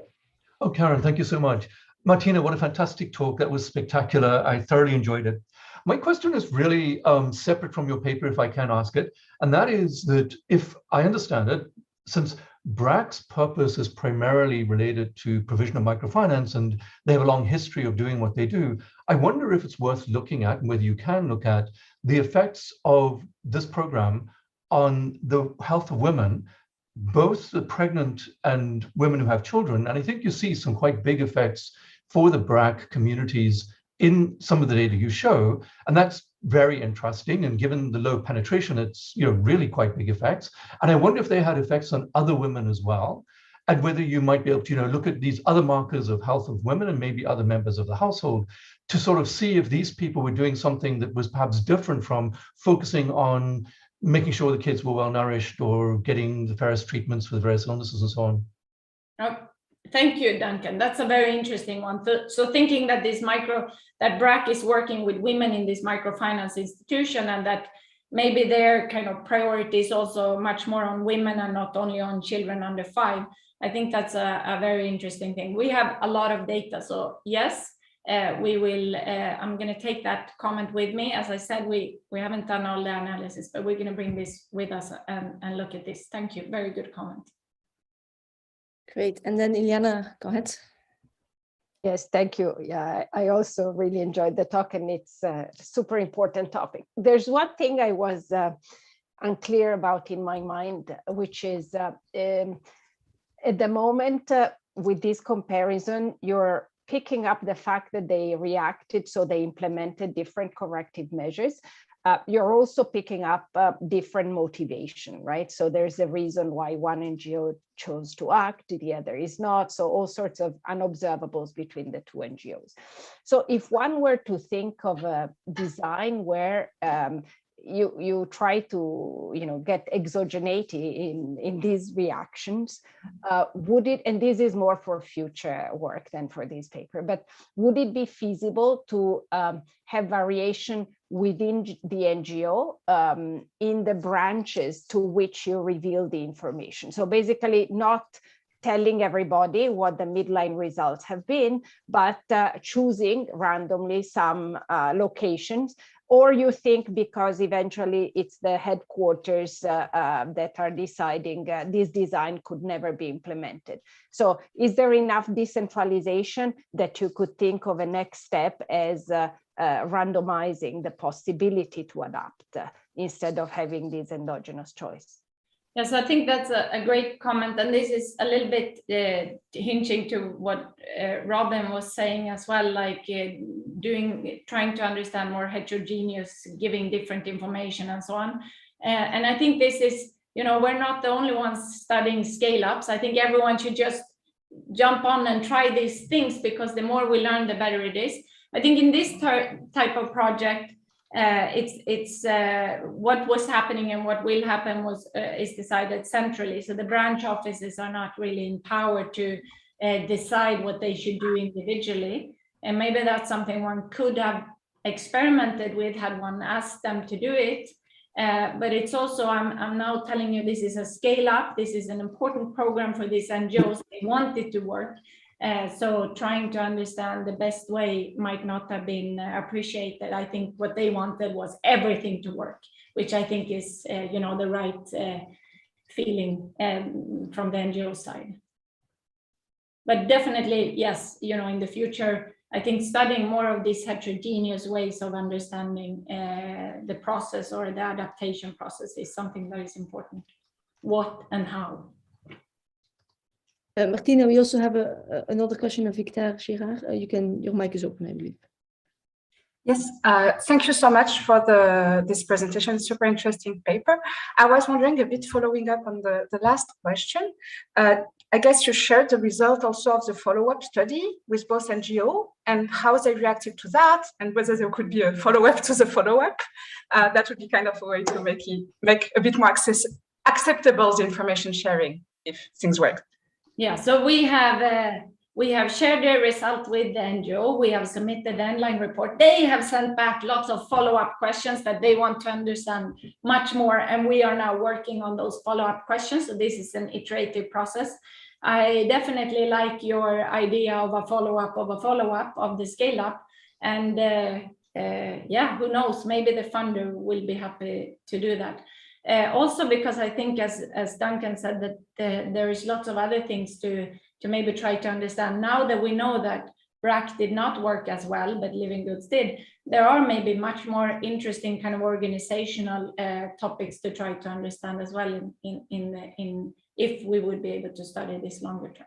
Oh, Karen, thank you so much. Martina, what a fantastic talk. That was spectacular. I thoroughly enjoyed it. My question is really separate from your paper, if I can ask it. And that is that, if I understand it, since BRAC's purpose is primarily related to provision of microfinance, and they have a long history of doing what they do, I wonder if it's worth looking at, and whether you can look at, the effects of this program on the health of women, both the pregnant and women who have children. And I think you see some quite big effects for the BRAC communities in some of the data you show, and that's very interesting. And given the low penetration, it's really quite big effects. And I wonder if they had effects on other women as well, and whether you might be able to look at these other markers of health of women and maybe other members of the household to sort of see if these people were doing something that was perhaps different from focusing on making sure the kids were well nourished or getting the various treatments for the various illnesses and so on. Oh, thank you, Duncan. That's a very interesting one. So thinking that that BRAC is working with women in this microfinance institution, and that maybe their kind of priority is also much more on women and not only on children under 5. I think that's a very interesting thing. We have a lot of data. So yes, we will, I'm going to take that comment with me. As I said, we haven't done all the analysis, but we're going to bring this with us and look at this. Thank you. Very good comment. Great. And then Ileana, go ahead. Yes, thank you. Yeah, I also really enjoyed the talk, and it's a super important topic. There's one thing I was unclear about in my mind, which is at the moment with this comparison, you're picking up the fact that they reacted, so they implemented different corrective measures. You're also picking up different motivation, right? So there's a reason why one NGO chose to act, the other is not. So all sorts of unobservables between the two NGOs. So if one were to think of a design where you try to get exogeneity in these reactions, would it, and this is more for future work than for this paper, but would it be feasible to have variation within the NGO in the branches to which you reveal the information? So basically not telling everybody what the midline results have been, but choosing randomly some locations. Or you think because eventually it's the headquarters that are deciding this design could never be implemented. So is there enough decentralization that you could think of a next step as randomizing the possibility to adapt instead of having this endogenous choice. Yes, I think that's a great comment, and this is a little bit hinging to what Robin was saying as well, like trying to understand more heterogeneous, giving different information and so on. And I think this is, we're not the only ones studying scale-ups. I think everyone should just jump on and try these things, because the more we learn, the better it is. I think in this type of project, it's what was happening and what will happen is decided centrally. So the branch offices are not really empowered to decide what they should do individually. And maybe that's something one could have experimented with had one asked them to do it. But it's also, I'm now telling you, this is a scale up. This is an important program for these NGOs. They want it to work. So trying to understand the best way might not have been appreciated. I think what they wanted was everything to work, which I think is, the right feeling from the NGO side. But definitely, yes, in the future, I think studying more of these heterogeneous ways of understanding the process or the adaptation process is something that is important. What and how. Martina, we also have another question of Victor Girard. Your mic is open, I believe. Yes, thank you so much for this presentation, super interesting paper. I was wondering a bit, following up on the last question. I guess you shared the result also of the follow-up study with both NGO and how they reacted to that, and whether there could be a follow-up to the follow-up. That would be kind of a way to make a bit more acceptable the information sharing if things work. Yeah, so we have shared the result with the NGO. We have submitted the online report. They have sent back lots of follow-up questions that they want to understand much more, and we are now working on those follow-up questions. So this is an iterative process. I definitely like your idea of a follow-up of the scale-up, and yeah, who knows? Maybe the funder will be happy to do that. Also, because I think, as Duncan said, that there is lots of other things to maybe try to understand. Now that we know that BRAC did not work as well, but Living Goods did, there are maybe much more interesting kind of organizational topics to try to understand as well in if we would be able to study this longer term.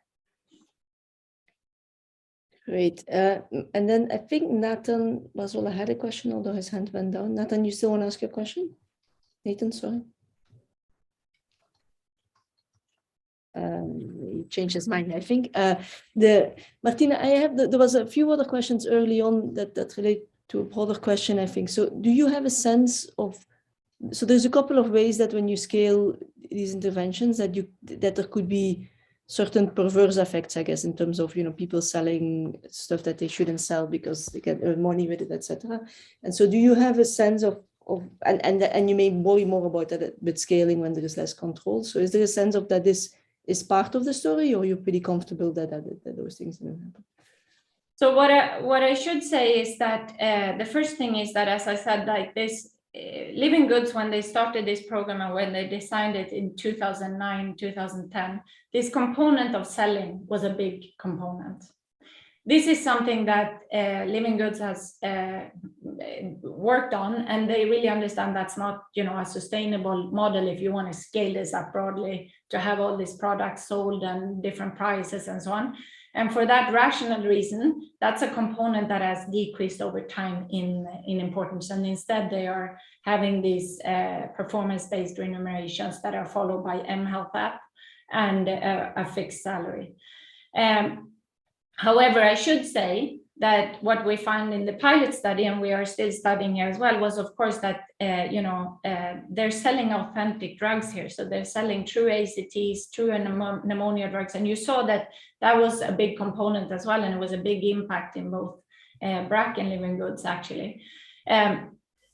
Great. And then I think Nathan Basola had a question, although his hand went down. Nathan, you still want to ask your question? Nathan, sorry. He changed his mind, I think. Martina, there was a few other questions early on that relate to a broader question, I think. So do you have a sense of, so there's a couple of ways that when you scale these interventions that there could be certain perverse effects, I guess, in terms of, people selling stuff that they shouldn't sell because they can earn money with it, etc. And so do you have a sense of and you may worry more about that with scaling when there is less control. So is there a sense of that this is part of the story, or you're pretty comfortable that those things don't happen? So what I should say is that the first thing is that, as I said, like this, Living Goods, when they started this program and when they designed it in 2009, 2010, this component of selling was a big component. This is something that Living Goods has worked on, and they really understand that's not, a sustainable model if you want to scale this up broadly to have all these products sold and different prices and so on. And for that rational reason, that's a component that has decreased over time in importance. And instead, they are having these performance-based remunerations that are followed by mHealth app and a fixed salary. However, I should say that what we found in the pilot study, and we are still studying here as well, was of course that they're selling authentic drugs here. So they're selling true ACTs, true pneumonia drugs, and you saw that was a big component as well, and it was a big impact in both BRAC and Living Goods actually.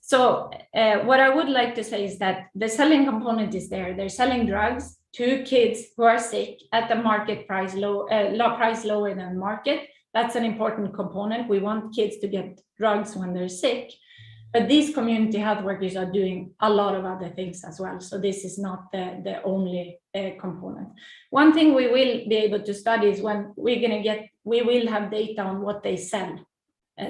So what I would like to say is that the selling component is there. They're selling drugs to kids who are sick at the market price, price lower than market. That's an important component. We want kids to get drugs when they're sick, but these community health workers are doing a lot of other things as well. So this is not the only component. One thing we will be able to study is when we will have data on what they sell.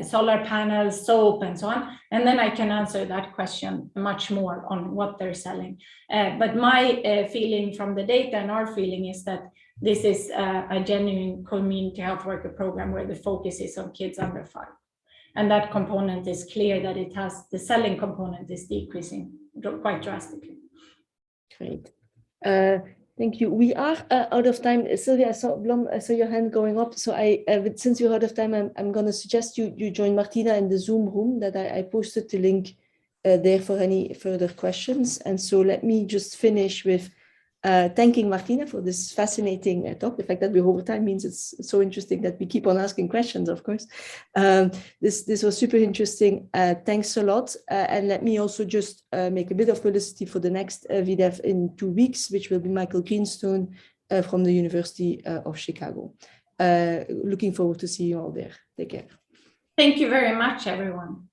solar panels, soap, and so on. And then I can answer that question much more on what they're selling. But my feeling from the data and our feeling is that this is a genuine community health worker program where the focus is on kids under 5. And that component is clear that it has, the selling component is decreasing quite drastically. Great. Thank you. We are out of time. Sylvia, I saw your hand going up. So since you're out of time, I'm going to suggest you join Martina in the Zoom room that I posted the link there for any further questions. And so let me just finish with thanking Martina for this fascinating talk. The fact that we're over time means it's so interesting that we keep on asking questions, of course. This was super interesting. Thanks a lot. And let me also just make a bit of publicity for the next VDEV in 2 weeks, which will be Michael Greenstone from the University of Chicago. Looking forward to see you all there. Take care. Thank you very much, everyone.